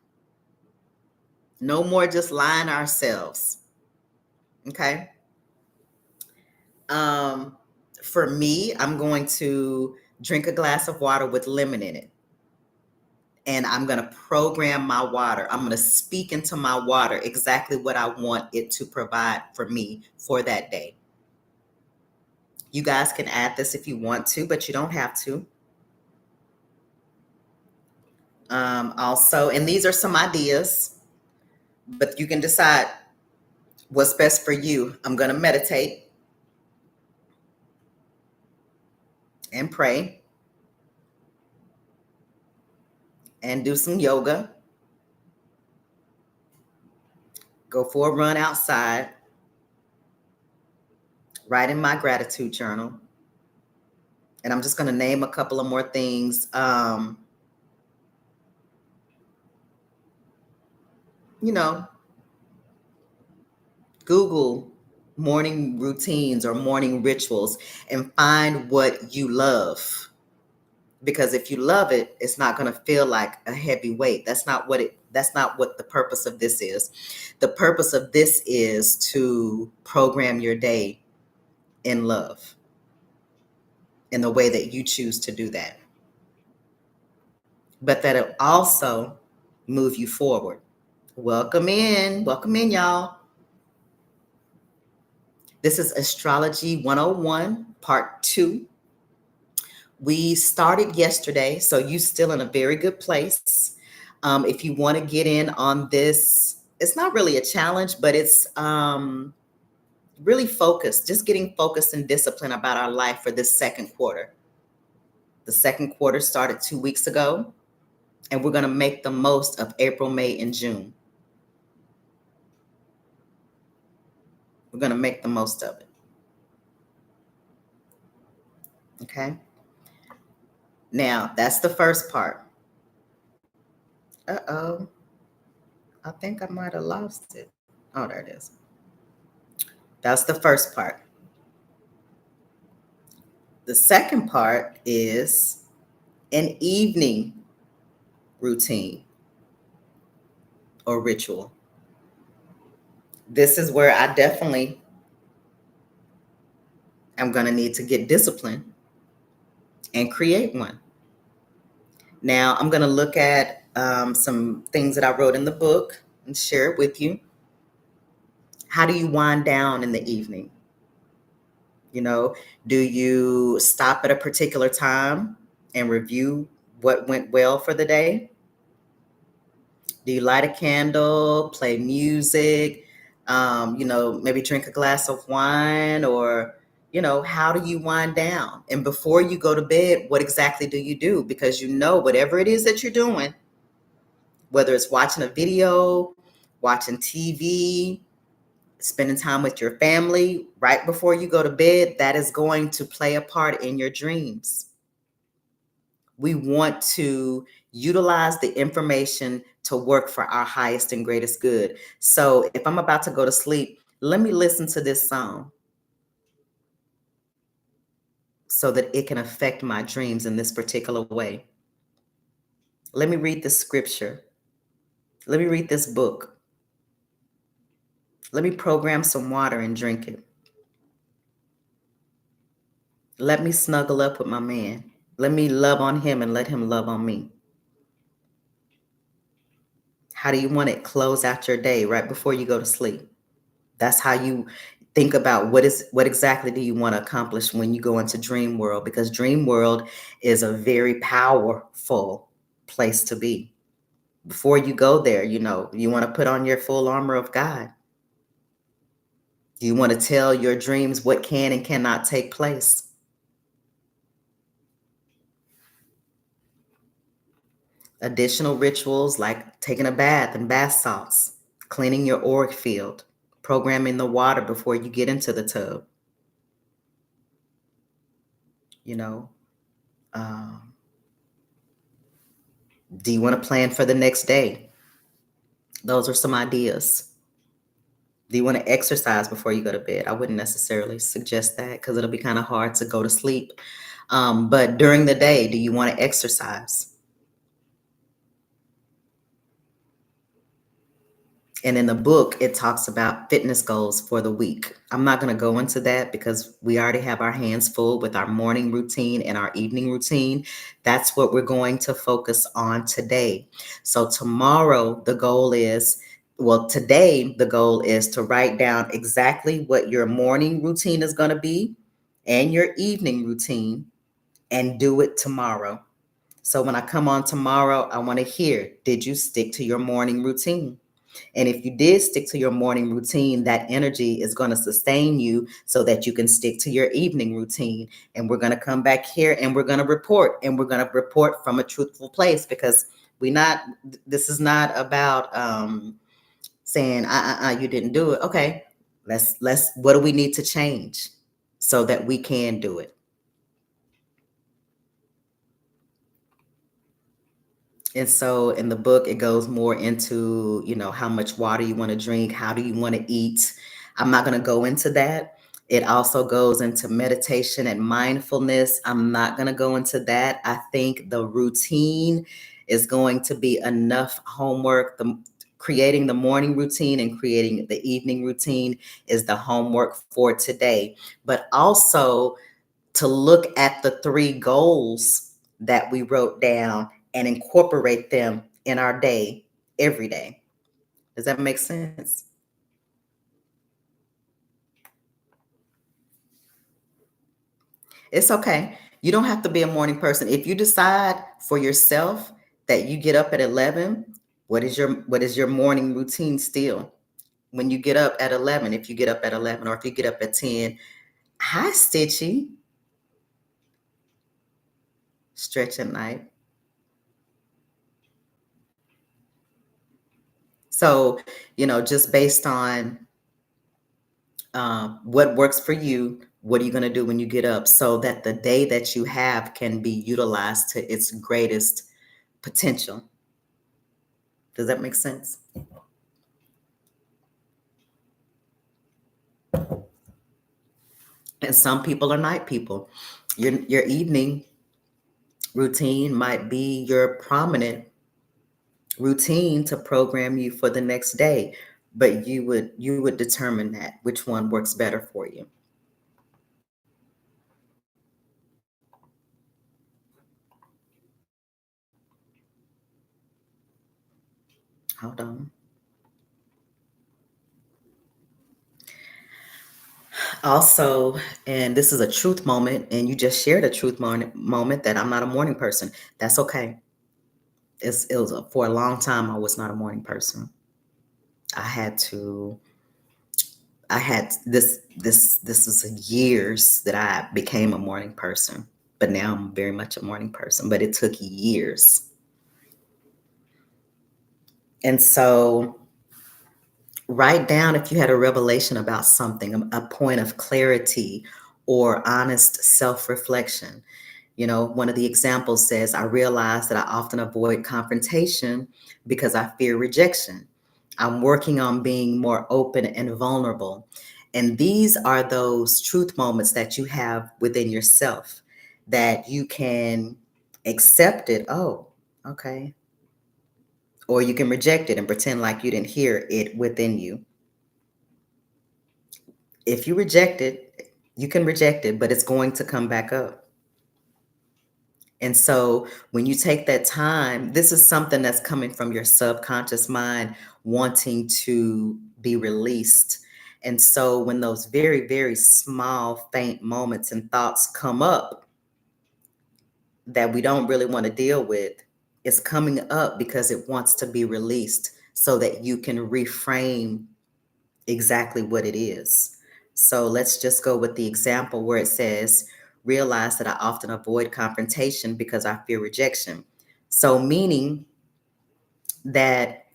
No more just lying ourselves. Okay. Um, for me, I'm going to drink a glass of water with lemon in it. And I'm going to program my water. I'm going to speak into my water exactly what I want it to provide for me for that day. You guys can add this if you want to, but you don't have to. Also, and these are some ideas, but you can decide what's best for you. I'm going to meditate and pray and do some yoga, go for a run outside, write in my gratitude journal. And I'm just going to name a couple of more things. You know, Google morning routines or morning rituals and find what you love. Because if you love it, it's not going to feel like a heavy weight. That's not what the purpose of this is. The purpose of this is to program your day in love in the way that you choose to do that. But that it also move you forward. Welcome in, y'all. This is Astrology 101, part 2. We started yesterday, so you're still in a very good place. If you want to get in on this, it's not really a challenge, but it's really focused, just getting focused and disciplined about our life for this second quarter. The second quarter started 2 weeks ago, and we're going to make the most of April, May, and June. We're going to make the most of it. Okay? Now, that's the first part. Uh-oh. I think I might have lost it. Oh, there it is. That's the first part. The second part is an evening routine or ritual. This is where I definitely am going to need to get disciplined and create one. Now, I'm going to look at some things that I wrote in the book and share it with you. How do you wind down in the evening? You know, do you stop at a particular time and review what went well for the day? Do you light a candle, play music, maybe drink a glass of wine, or, how do you wind down? And before you go to bed, what exactly do you do? Because whatever it is that you're doing, whether it's watching a video, watching TV, spending time with your family right before you go to bed, that is going to play a part in your dreams. We want to utilize the information to work for our highest and greatest good. So if I'm about to go to sleep, let me listen to this song so that it can affect my dreams in this particular way. Let me read this scripture. Let me read this book. Let me program some water and drink it. Let me snuggle up with my man. Let me love on him and let him love on me. How do you want it close out your day right before you go to sleep? That's how you think about what exactly do you want to accomplish when you go into dream world, because dream world is a very powerful place to be. Before you go there, you want to put on your full armor of God. You want to tell your dreams what can and cannot take place. Additional rituals like taking a bath and bath salts, cleaning your auric field, programming the water before you get into the tub. Do you want to plan for the next day? Those are some ideas. Do you want to exercise before you go to bed? I wouldn't necessarily suggest that because it'll be kind of hard to go to sleep. But during the day, do you want to exercise? And in the book, it talks about fitness goals for the week. I'm not going to go into that because we already have our hands full with our morning routine and our evening routine. That's what we're going to focus on today. So, tomorrow, the goal is well, today, the goal is to write down exactly what your morning routine is going to be and your evening routine and do it tomorrow. So, when I come on tomorrow, I want to hear, did you stick to your morning routine? And if you did stick to your morning routine, that energy is going to sustain you so that you can stick to your evening routine. And we're going to come back here and we're going to report, and we're going to report from a truthful place because this is not about saying, you didn't do it. Okay, what do we need to change so that we can do it? And so in the book, it goes more into, how much water you want to drink, how do you want to eat. I'm not going to go into that. It also goes into meditation and mindfulness. I'm not going to go into that. I think the routine is going to be enough homework. Creating the morning routine and creating the evening routine is the homework for today. But also, to look at the three goals that we wrote down and incorporate them in our day every day. Does that make sense? It's okay. You don't have to be a morning person. If you decide for yourself that you get up at 11, what is your morning routine still? When you get up at 11, if you get up at 11 or if you get up at 10, hi Stitchy, stretch at night. So, just based on what works for you, what are you going to do when you get up so that the day that you have can be utilized to its greatest potential? Does that make sense? And some people are night people. Your evening routine might be your prominent routine to program you for the next day, but you would determine that which one works better for you. Hold on. Also, and this is a truth moment, and you just shared a truth moment that I'm not a morning person. That's okay. For a long time, I was not a morning person. I had to, I had this was years that I became a morning person, but now I'm very much a morning person, but it took years. And so write down if you had a revelation about something, a point of clarity or honest self reflection. One of the examples says, I realize that I often avoid confrontation because I fear rejection. I'm working on being more open and vulnerable. And these are those truth moments that you have within yourself that you can accept it. Oh, okay. Or you can reject it and pretend like you didn't hear it within you. If you reject it, you can reject it, but it's going to come back up. And so when you take that time, this is something that's coming from your subconscious mind wanting to be released. And so when those very, very small, faint moments and thoughts come up that we don't really want to deal with, it's coming up because it wants to be released so that you can reframe exactly what it is. So let's just go with the example where it says, realize that I often avoid confrontation because I fear rejection. So, meaning that,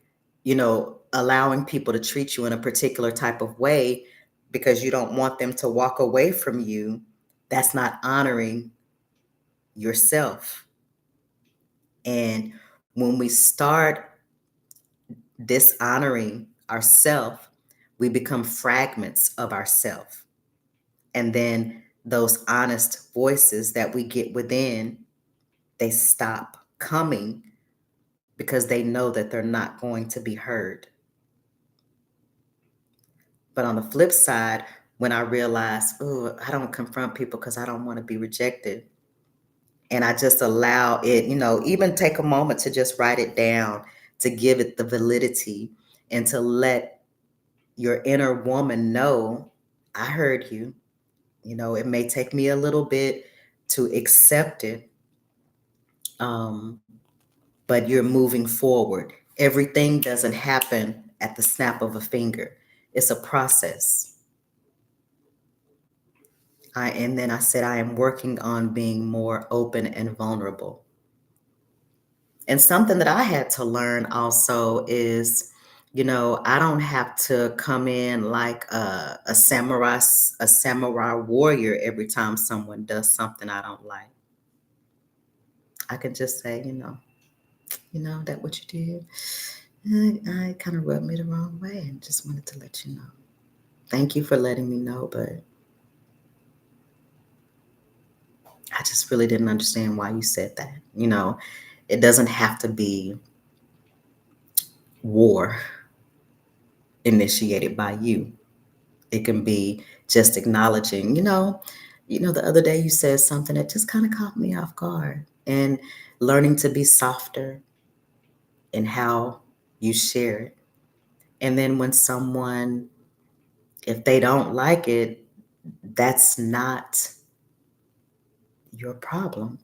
allowing people to treat you in a particular type of way because you don't want them to walk away from you, that's not honoring yourself. And when we start dishonoring ourselves, We become fragments of ourselves. And then those honest voices that we get within, they stop coming because they know that they're not going to be heard. But on the flip side, when I realize, oh, I don't confront people because I don't want to be rejected. And I just allow it, even take a moment to just write it down, to give it the validity, and to let your inner woman know, I heard you. It may take me a little bit to accept it, but you're moving forward. Everything doesn't happen at the snap of a finger. It's a process. And then I said, I am working on being more open and vulnerable. And something that I had to learn also is, I don't have to come in like a samurai warrior every time someone does something I don't like. I can just say, that what you did, I kind of rubbed me the wrong way and just wanted to let you know. Thank you for letting me know, but I just really didn't understand why you said that. It doesn't have to be war initiated by you. It can be just acknowledging, the other day you said something that just kind of caught me off guard, and learning to be softer in how you share it. And then when someone, if they don't like it, that's not your problem.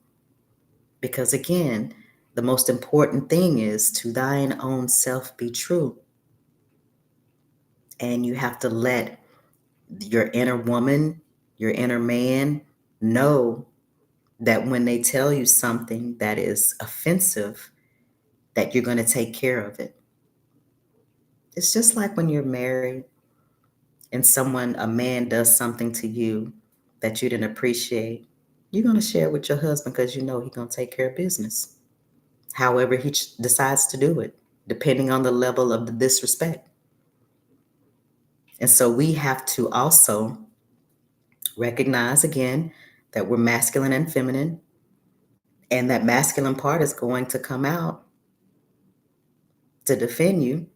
Because again, the most important thing is to thine own self be true. And you have to let your inner woman, your inner man know that when they tell you something that is offensive, that you're going to take care of it. It's just like when you're married and a man does something to you that you didn't appreciate, you're going to share it with your husband because you know he's going to take care of business. However he decides to do it, depending on the level of the disrespect. And so we have to also recognize again that we're masculine and feminine, and that masculine part is going to come out to defend you.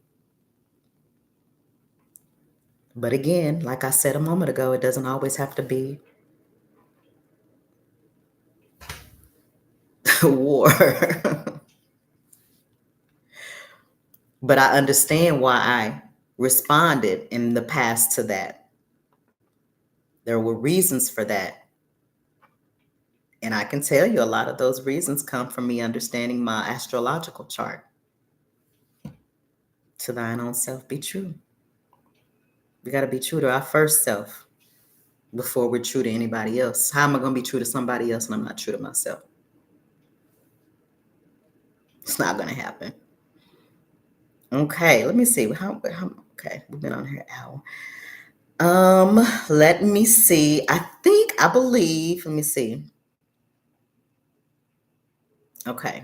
But again, like I said a moment ago, it doesn't always have to be war. But I understand why I responded in the past to that. There were reasons for that. And I can tell you a lot of those reasons come from me understanding my astrological chart. To thine own self be true. We got to be true to our first self before we're true to anybody else. How am I going to be true to somebody else and I'm not true to myself? It's not going to happen. Okay, let me see. Okay, we've been on here an hour. Let me see. I believe, let me see. Okay.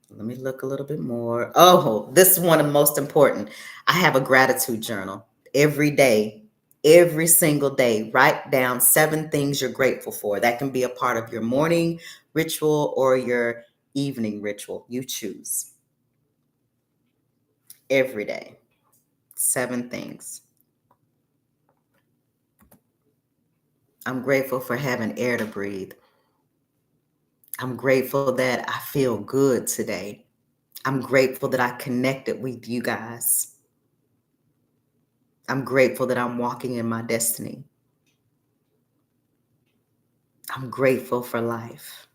Let me look a little bit more. Oh, this is one of the most important. I have a gratitude journal every day, every single day. Write down 7 things you're grateful for. That can be a part of your morning ritual or your evening ritual. You choose. Every day, 7 things. I'm grateful for having air to breathe. I'm grateful that I feel good today. I'm grateful that I connected with you guys. I'm grateful that I'm walking in my destiny. I'm grateful for life.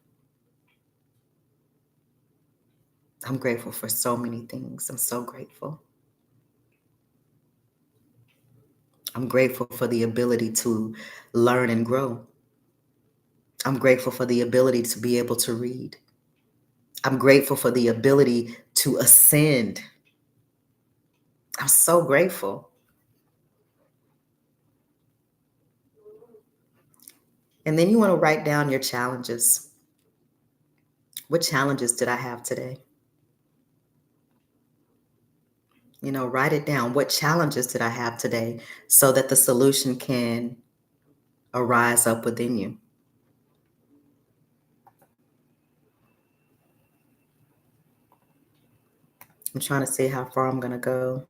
I'm grateful for so many things. I'm so grateful. I'm grateful for the ability to learn and grow. I'm grateful for the ability to be able to read. I'm grateful for the ability to ascend. I'm so grateful. And then you want to write down your challenges. What challenges did I have today? Write it down. What challenges did I have today so that the solution can arise up within you? I'm trying to see how far I'm going to go.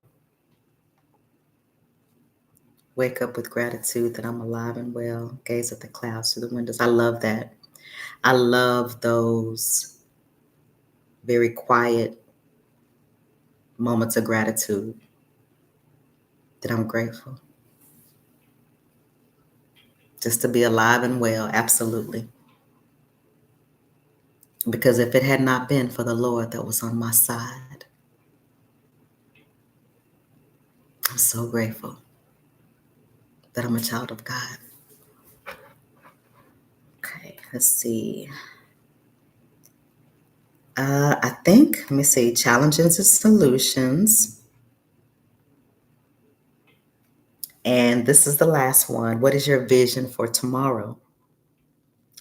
Wake up with gratitude that I'm alive and well. Gaze at the clouds through the windows. I love that. I love those very quiet moments of gratitude that I'm grateful. Just to be alive and well, absolutely. Because if it had not been for the Lord that was on my side, I'm so grateful that I'm a child of God. Okay, let's see. I think, let me see, challenges and solutions. And this is the last one. What is your vision for tomorrow?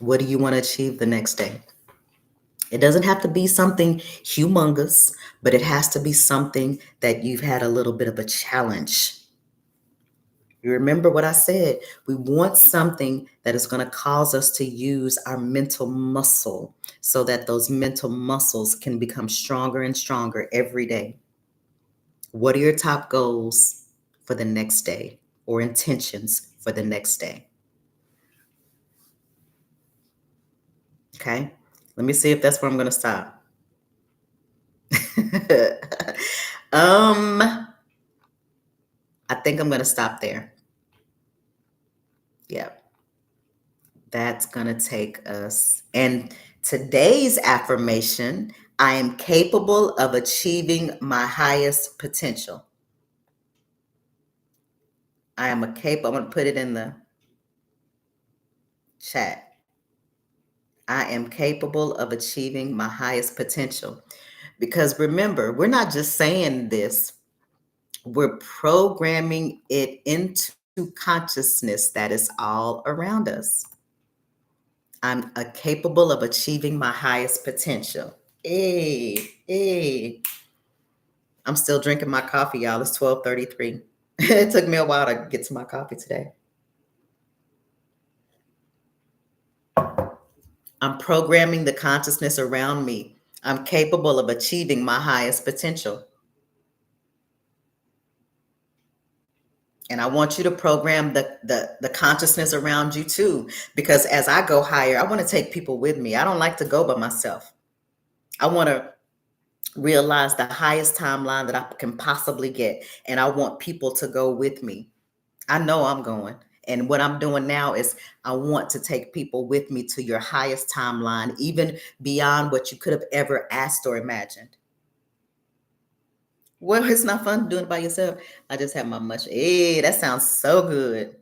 What do you want to achieve the next day? It doesn't have to be something humongous, but it has to be something that you've had a little bit of a challenge. You remember what I said? We want something that is going to cause us to use our mental muscle so that those mental muscles can become stronger and stronger every day. What are your top goals for the next day or intentions for the next day? Okay. Let me see if that's where I'm going to stop. I think I'm going to stop there. Yeah. That's going to take us. And today's affirmation, I am capable of achieving my highest potential. I'm going to put it in the chat. I am capable of achieving my highest potential. Because remember, we're not just saying this, we're programming it into consciousness that is all around us. I'm capable of achieving my highest potential. Hey. I'm still drinking my coffee, y'all. It's 12:33. It took me a while to get to my coffee today. I'm programming the consciousness around me. I'm capable of achieving my highest potential. And I want you to program the consciousness around you too, because as I go higher, I want to take people with me. I don't like to go by myself. I want to realize the highest timeline that I can possibly get. And I want people to go with me. I know I'm going. And what I'm doing now is I want to take people with me to your highest timeline, even beyond what you could have ever asked or imagined. Well, it's not fun doing it by yourself. I just have my mushroom. Hey, that sounds so good.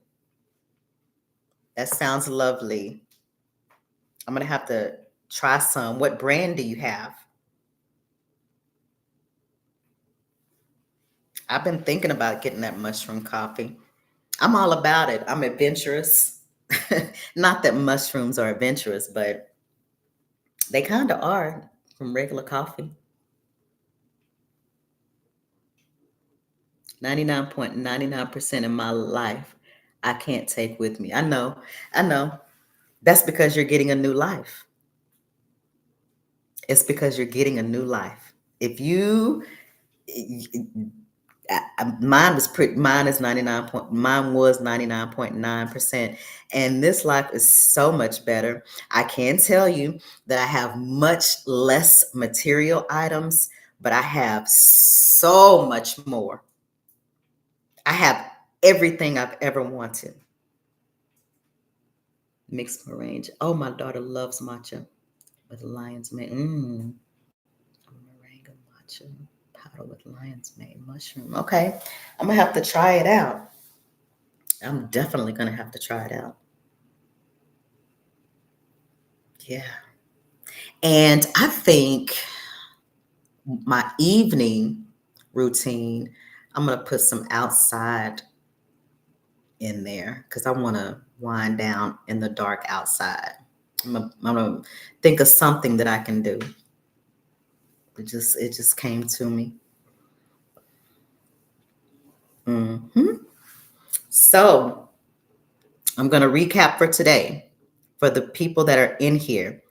That sounds lovely. I'm going to have to try some. What brand do you have? I've been thinking about getting that mushroom coffee. I'm all about it. I'm adventurous. Not that mushrooms are adventurous, but they kind of are from regular coffee. 99.99% of my life, I can't take with me. I know. That's because you're getting a new life. It's because you're getting a new life. If you, mine is 99.9%. And this life is so much better. I can tell you that I have much less material items, but I have so much more. I have everything I've ever wanted. Mixed meringue. Oh, my daughter loves matcha with lion's mane. Meringue matcha powder with lion's mane mushroom. Okay, I'm gonna have to try it out. I'm definitely gonna have to try it out. Yeah, and I think my evening routine, I'm gonna put some outside in there because I want to wind down in the dark outside. I'm gonna think of something that I can do. It just came to me. Mhm. So I'm going to recap for today for the people that are in here.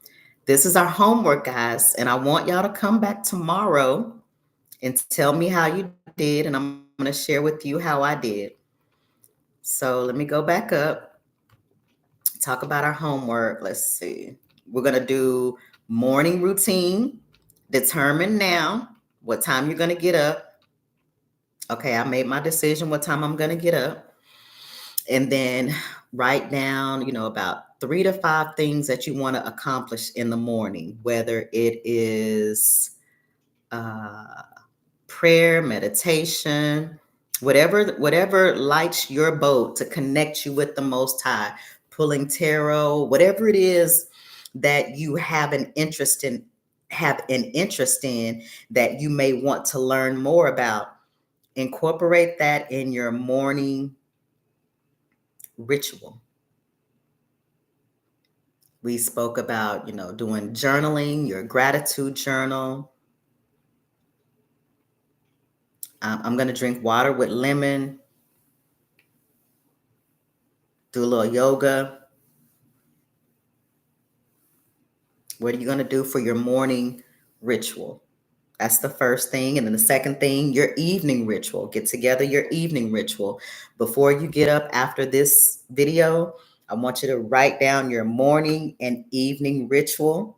This is our homework, guys, and I want y'all to come back tomorrow and tell me how you did, and I'm going to share with you how I did. So let me go back up, talk about our homework. Let's see. We're going to do morning routine, determine now what time you're going to get up. Okay, I made my decision what time I'm going to get up. And then write down, about 3 to 5 things that you want to accomplish in the morning, whether it is uh, prayer, meditation, whatever lights your boat to connect you with the Most High, pulling tarot, whatever it is that you have an interest in that you may want to learn more about. Incorporate that in your morning ritual. We spoke about, doing journaling, your gratitude journal. I'm going to drink water with lemon, do a little yoga. What are you going to do for your morning ritual? That's the first thing. And then the second thing, your evening ritual. Get together your evening ritual. Before you get up after this video, I want you to write down your morning and evening ritual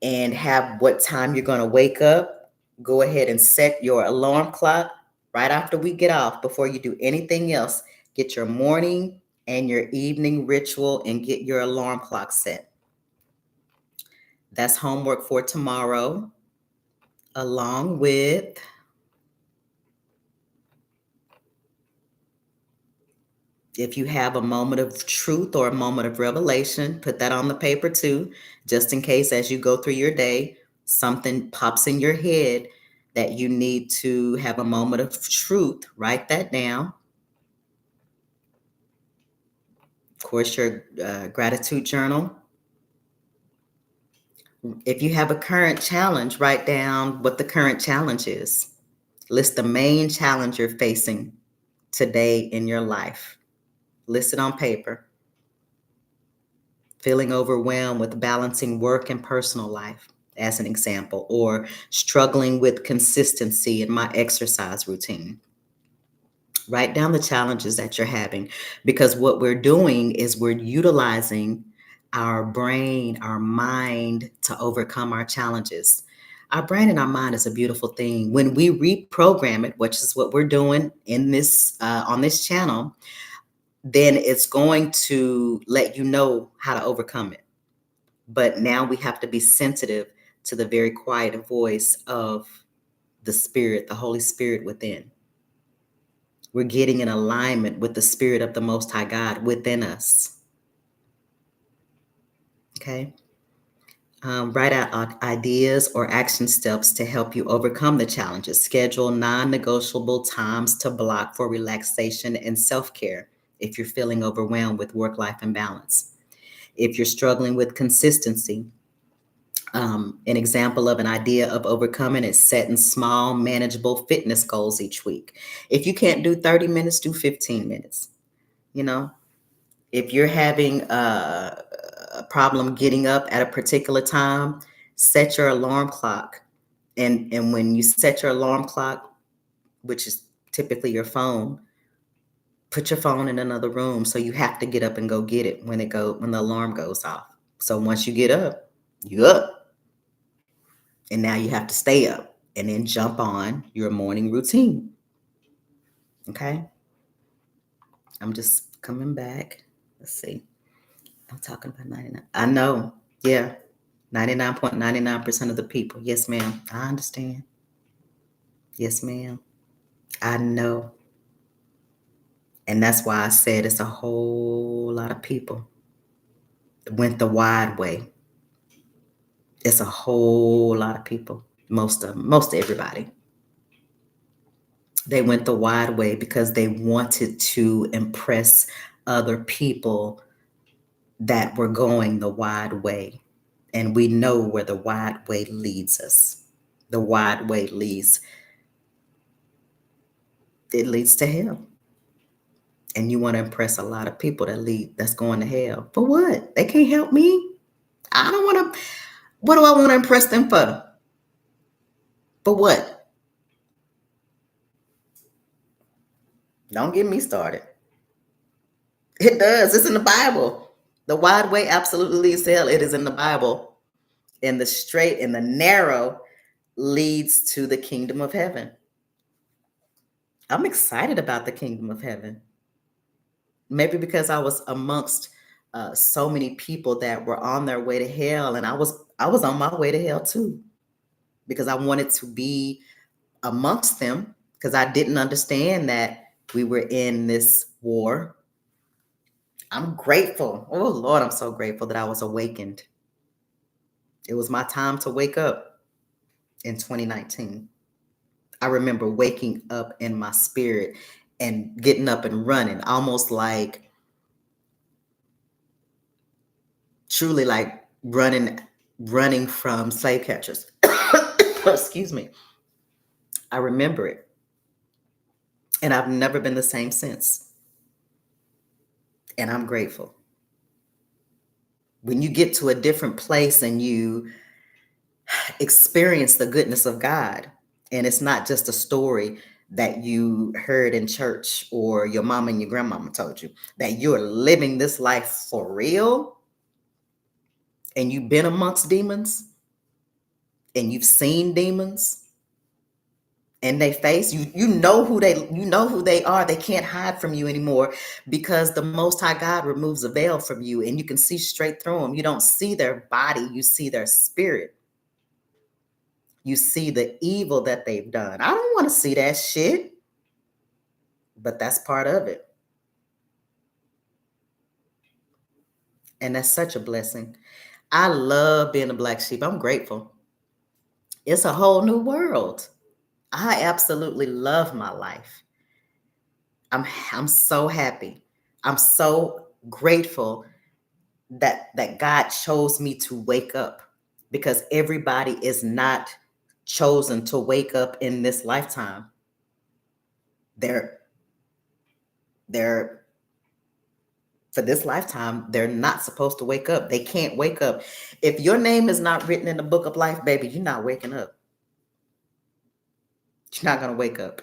and have what time you're going to wake up. Go ahead and set your alarm clock right after we get off. Before you do anything else, get your morning and your evening ritual and get your alarm clock set. That's homework for tomorrow, along with if you have a moment of truth or a moment of revelation, put that on the paper too, just in case as you go through your day, something pops in your head that you need to have a moment of truth. Write that down. Of course, your gratitude journal. If you have a current challenge, write down what the current challenge is. List the main challenge you're facing today in your life. List it on paper. Feeling overwhelmed with balancing work and personal life, as an example, or struggling with consistency in my exercise routine. Write down the challenges that you're having, because what we're doing is we're utilizing our brain, our mind to overcome our challenges. Our brain and our mind is a beautiful thing. When we reprogram it, which is what we're doing in this on this channel, then it's going to let you know how to overcome it. But now we have to be sensitive to the very quiet voice of the Spirit, the Holy Spirit within. We're getting in alignment with the Spirit of the Most High God within us. Okay? Write out ideas or action steps to help you overcome the challenges. Schedule non-negotiable times to block for relaxation and self-care if you're feeling overwhelmed with work-life imbalance. If you're struggling with consistency, an example of an idea of overcoming is setting small, manageable fitness goals each week. If you can't do 30 minutes, do 15 minutes. If you're having a problem getting up at a particular time, set your alarm clock. And when you set your alarm clock, which is typically your phone, put your phone in another room so you have to get up and go get it when the alarm goes off. So once you get up, you up. And now you have to stay up and then jump on your morning routine. Okay? I'm just coming back. Let's see. I'm talking about 99. I know. Yeah. 99.99% of the people. Yes, ma'am. I understand. Yes, ma'am. I know. And that's why I said it's a whole lot of people that went the wide way. It's a whole lot of people. Most everybody. They went the wide way because they wanted to impress other people that were going the wide way. And we know where the wide way leads us. The wide way leads It leads to hell. And you want to impress a lot of people that's going to hell. For what? They can't help me. I don't want to. What do I want to impress them for? For what? Don't get me started. It does. It's in the Bible. The wide way absolutely leads to hell. It is in the Bible. And the straight and the narrow leads to the kingdom of heaven. I'm excited about the kingdom of heaven. Maybe because I was amongst so many people that were on their way to hell, and I was on my way to hell too, because I wanted to be amongst them, because I didn't understand that we were in this war. I'm grateful. Oh Lord, I'm so grateful that I was awakened. It was my time to wake up in 2019. I remember waking up in my spirit and getting up and running, almost like truly like running from slave catchers. Excuse me. I remember it. And I've never been the same since. And I'm grateful. When you get to a different place and you experience the goodness of God, and it's not just a story that you heard in church or your mom and your grandmama told you, that you're living this life for real, and you've been amongst demons and you've seen demons and they face you, you know who they are. They can't hide from you anymore, because the most high God removes a veil from you and you can see straight through them. You don't see their body, you see their spirit. You see the evil that they've done. I don't want to see that shit, but that's part of it. And that's such a blessing. I love being a black sheep. I'm grateful. It's a whole new world. I absolutely love my life. I'm so happy. I'm so grateful that God chose me to wake up, because everybody is not chosen to wake up in this lifetime. They're they're for this lifetime, they're not supposed to wake up. They can't wake up. If your name is not written in the book of life, baby, you're not waking up. You're not going to wake up.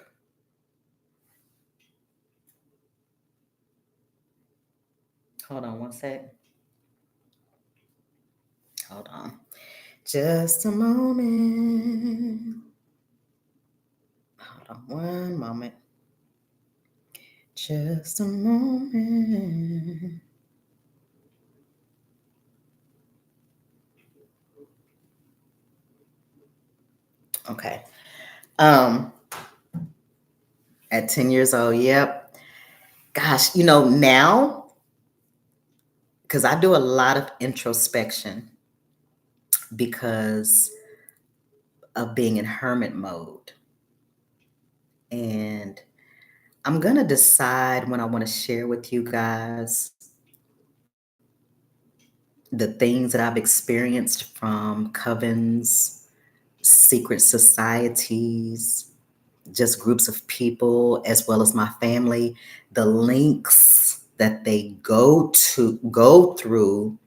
Hold on one sec. Hold on. Just a moment. Hold on one moment. Just a moment. Okay. Um, at 10 years old, yep. Gosh, now, because I do a lot of introspection because of being in hermit mode. And I'm going to decide when I want to share with you guys the things that I've experienced from covens, secret societies, just groups of people, as well as my family, the links that they go through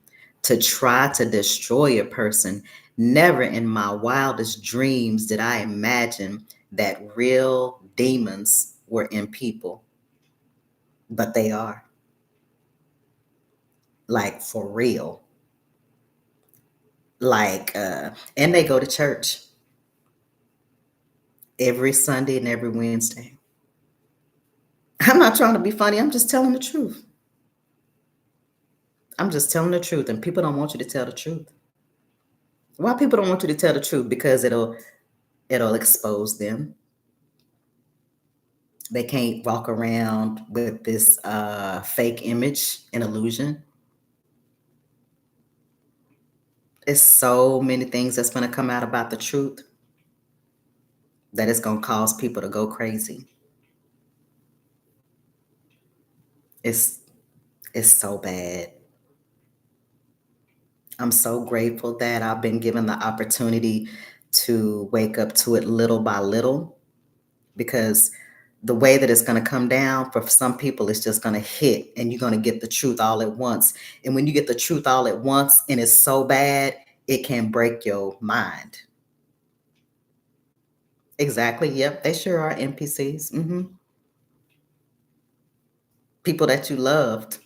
to try to destroy a person. Never in my wildest dreams did I imagine that real demons were in people, but they are, like, for real. Like, and they go to church every Sunday and every Wednesday. I'm not trying to be funny. I'm just telling the truth. I'm just telling the truth, and people don't want you to tell the truth. Why people don't want you to tell the truth? Because it'll expose them. They can't walk around with this fake image and illusion. It's so many things that's going to come out about the truth that it's going to cause people to go crazy. It's it's so bad. I'm so grateful that I've been given the opportunity to wake up to it little by little, because The way that it's going to come down for some people, it's just going to hit and you're going to get the truth all at once. And when you get the truth all at once and it's so bad, it can break your mind. Exactly. Yep. They sure are NPCs. People that you loved,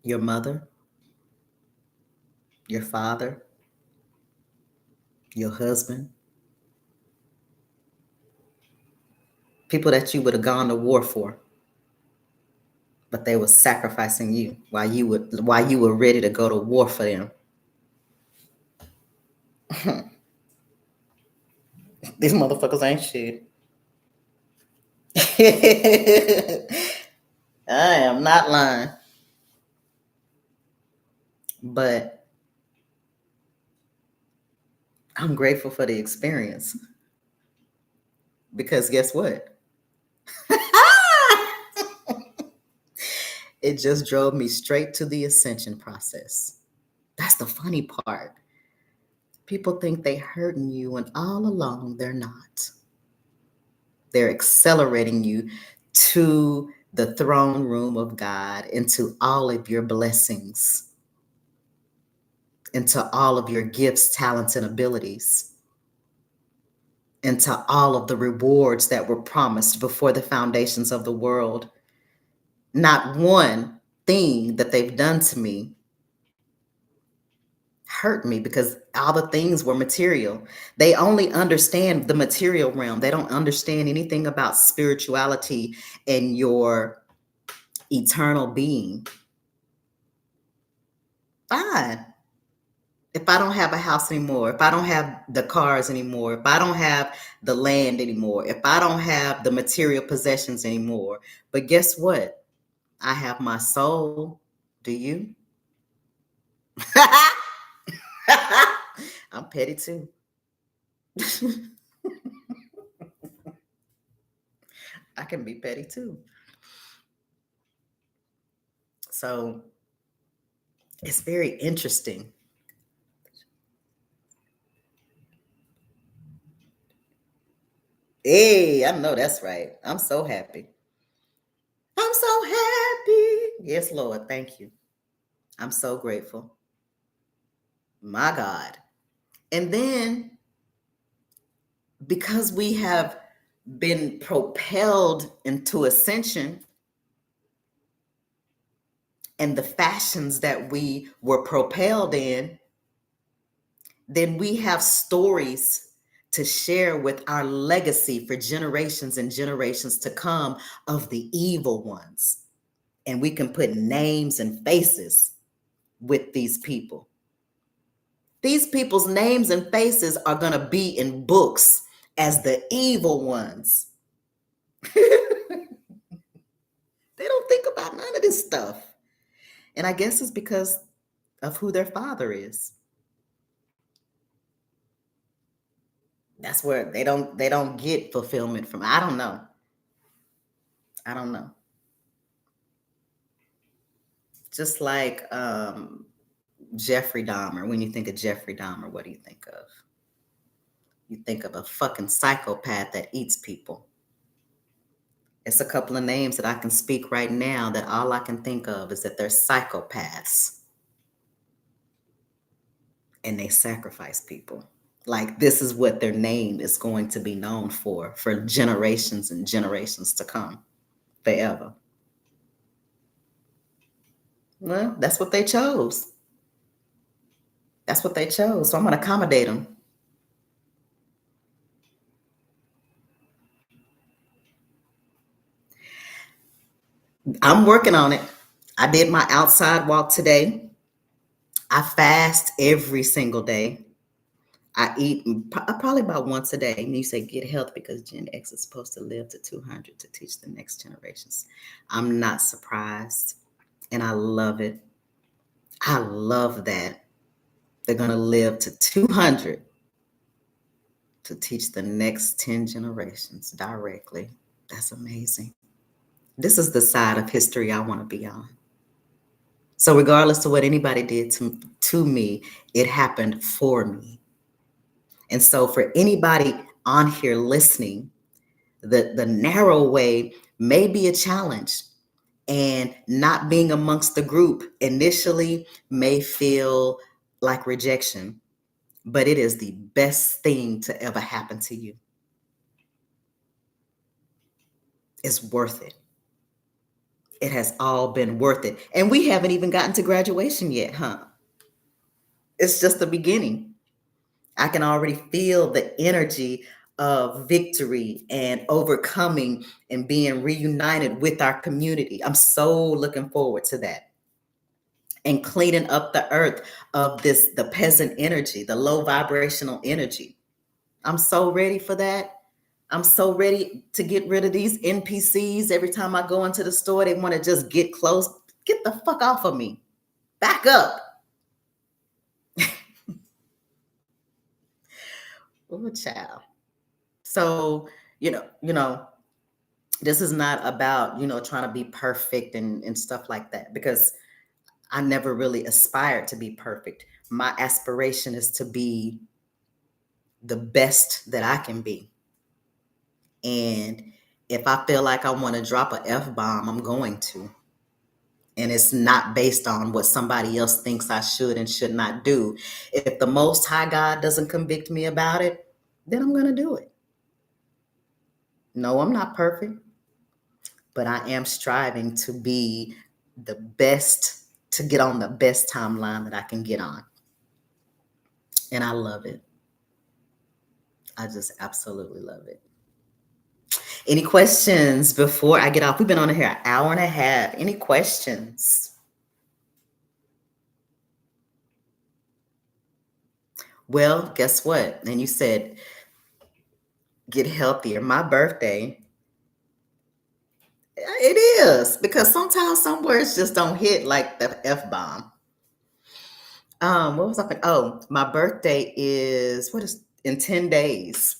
your mother, your father, your husband, people that you would have gone to war for, but they were sacrificing you while you were ready to go to war for them. These motherfuckers ain't shit. I am not lying. But I'm grateful for the experience because guess what? It just drove me straight to the ascension process. That's the funny part. People think they hurting you and all along they're not. They're accelerating you to the throne room of God, into all of your blessings, into all of your gifts, talents, and abilities, into all of the rewards that were promised before the foundations of the world. Not one thing that they've done to me hurt me because all the things were material. They only understand the material realm. They don't understand anything about spirituality and your eternal being. Fine. If I don't have a house anymore, if I don't have the cars anymore, if I don't have the land anymore, if I don't have the material possessions anymore, but guess what? I have my soul. Do you? I'm petty too. I can be petty too. So it's very interesting. Hey, I know that's right. I'm so happy. I'm so happy. Yes, Lord. Thank you. I'm so grateful. My God. And then because we have been propelled into ascension and the fashions that we were propelled in, then we have stories to share with our legacy for generations and generations to come of the evil ones. And we can put names and faces with these people. These people's names and faces are going to be in books as the evil ones. They don't think about none of this stuff. And I guess it's because of who their father is. That's where they don't get fulfillment from. I don't know. I don't know. Just like Jeffrey Dahmer. When you think of Jeffrey Dahmer, what do you think of? You think of a fucking psychopath that eats people. It's a couple of names that I can speak right now that all I can think of is that they're psychopaths and they sacrifice people. Like this is what their name is going to be known for generations and generations to come, forever. Well, that's what they chose. That's what they chose. So I'm going to accommodate them. I'm working on it. I did my outside walk today. I fast every single day. I eat probably about once a day. And you say get healthy because Gen X is supposed to live to 200 to teach the next generations. I'm not surprised. And I love it. I love that. They're going to live to 200 to teach the next 10 generations directly. That's amazing. This is the side of history I want to be on. So regardless of what anybody did to me, it happened for me. And so for anybody on here listening The narrow way may be a challenge, and not being amongst the group initially may feel like rejection, but it is the best thing to ever happen to you. It's worth it. It has all been worth it. And we haven't even gotten to graduation yet, huh? It's just the beginning. I can already feel the energy of victory and overcoming and being reunited with our community. I'm so looking forward to that. And cleaning up the earth of the peasant energy, the low vibrational energy. I'm so ready for that. I'm so ready to get rid of these NPCs. Every time I go into the store, they want to just get close. Get the fuck off of me. Back up. Oh, child. So, this is not about, trying to be perfect and stuff like that, because I never really aspired to be perfect. My aspiration is to be the best that I can be. And if I feel like I want to drop a F-bomb, I'm going to. And it's not based on what somebody else thinks I should and should not do. If the Most High God doesn't convict me about it, then I'm going to do it. No, I'm not perfect, but I am striving to be the best, to get on the best timeline that I can get on. And I love it. I just absolutely love it. Any questions before I get off? We've been on here an hour and a half. Any questions? Well, guess what? And you said get healthier. My birthday, it is, because sometimes some words just don't hit, like the F-bomb. What was I thinking? Oh, my birthday is, what is, in 10 days.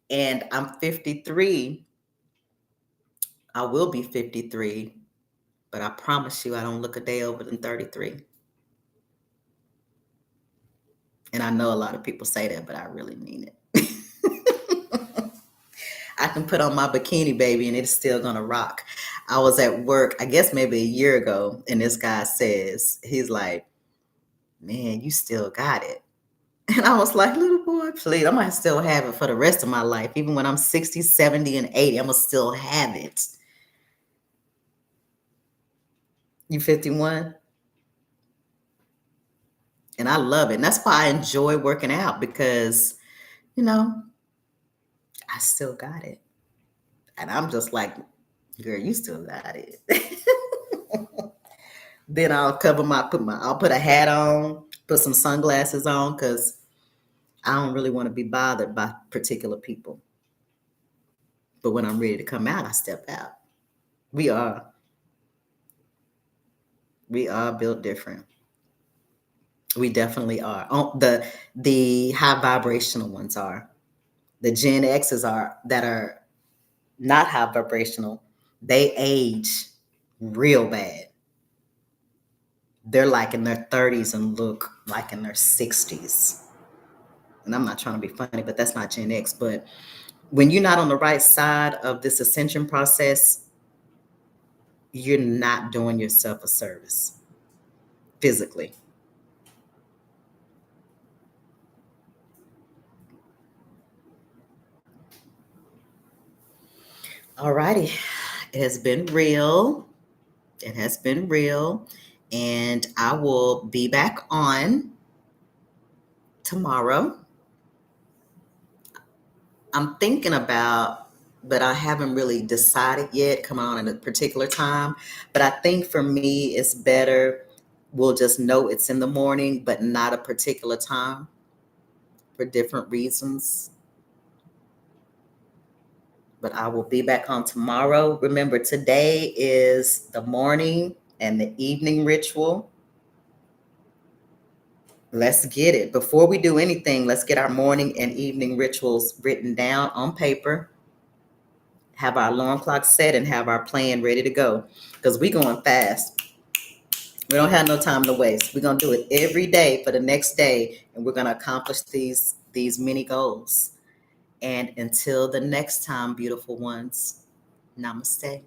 And I'm 53. I will be 53, but I promise you I don't look a day over than 33. And I know a lot of people say that, but I really mean it. I can put on my bikini, baby, and it's still gonna rock. I was at work, I guess maybe a year ago, and this guy says, he's like, man, you still got it. And I was like, little boy, please, I might still have it for the rest of my life. Even when I'm 60, 70, and 80, I'm gonna still have it. You 51? And I love it. And that's why I enjoy working out, because, I still got it. And I'm just like, girl, you still got it. Then I'll I'll put a hat on, put some sunglasses on, because I don't really want to be bothered by particular people. But when I'm ready to come out, I step out. We are built different. We definitely are. The high vibrational ones are. The Gen X's that are not high vibrational. They age real bad. They're like in their 30s and look like in their 60s. And I'm not trying to be funny, but that's not Gen X. But when you're not on the right side of this ascension process, you're not doing yourself a service physically. All righty. It has been real. It has been real. And I will be back on tomorrow. I'm thinking about, but I haven't really decided yet, come on at a particular time. But I think for me, it's better, we'll just know it's in the morning, but not a particular time for different reasons. But I will be back on tomorrow. Remember, today is the morning and the evening ritual. Let's get it. Before we do anything, let's get our morning and evening rituals written down on paper, have our alarm clock set, and have our plan ready to go, because we're going fast. We don't have no time to waste. We're going to do it every day for the next day, and we're going to accomplish these mini goals. And until the next time, beautiful ones, namaste.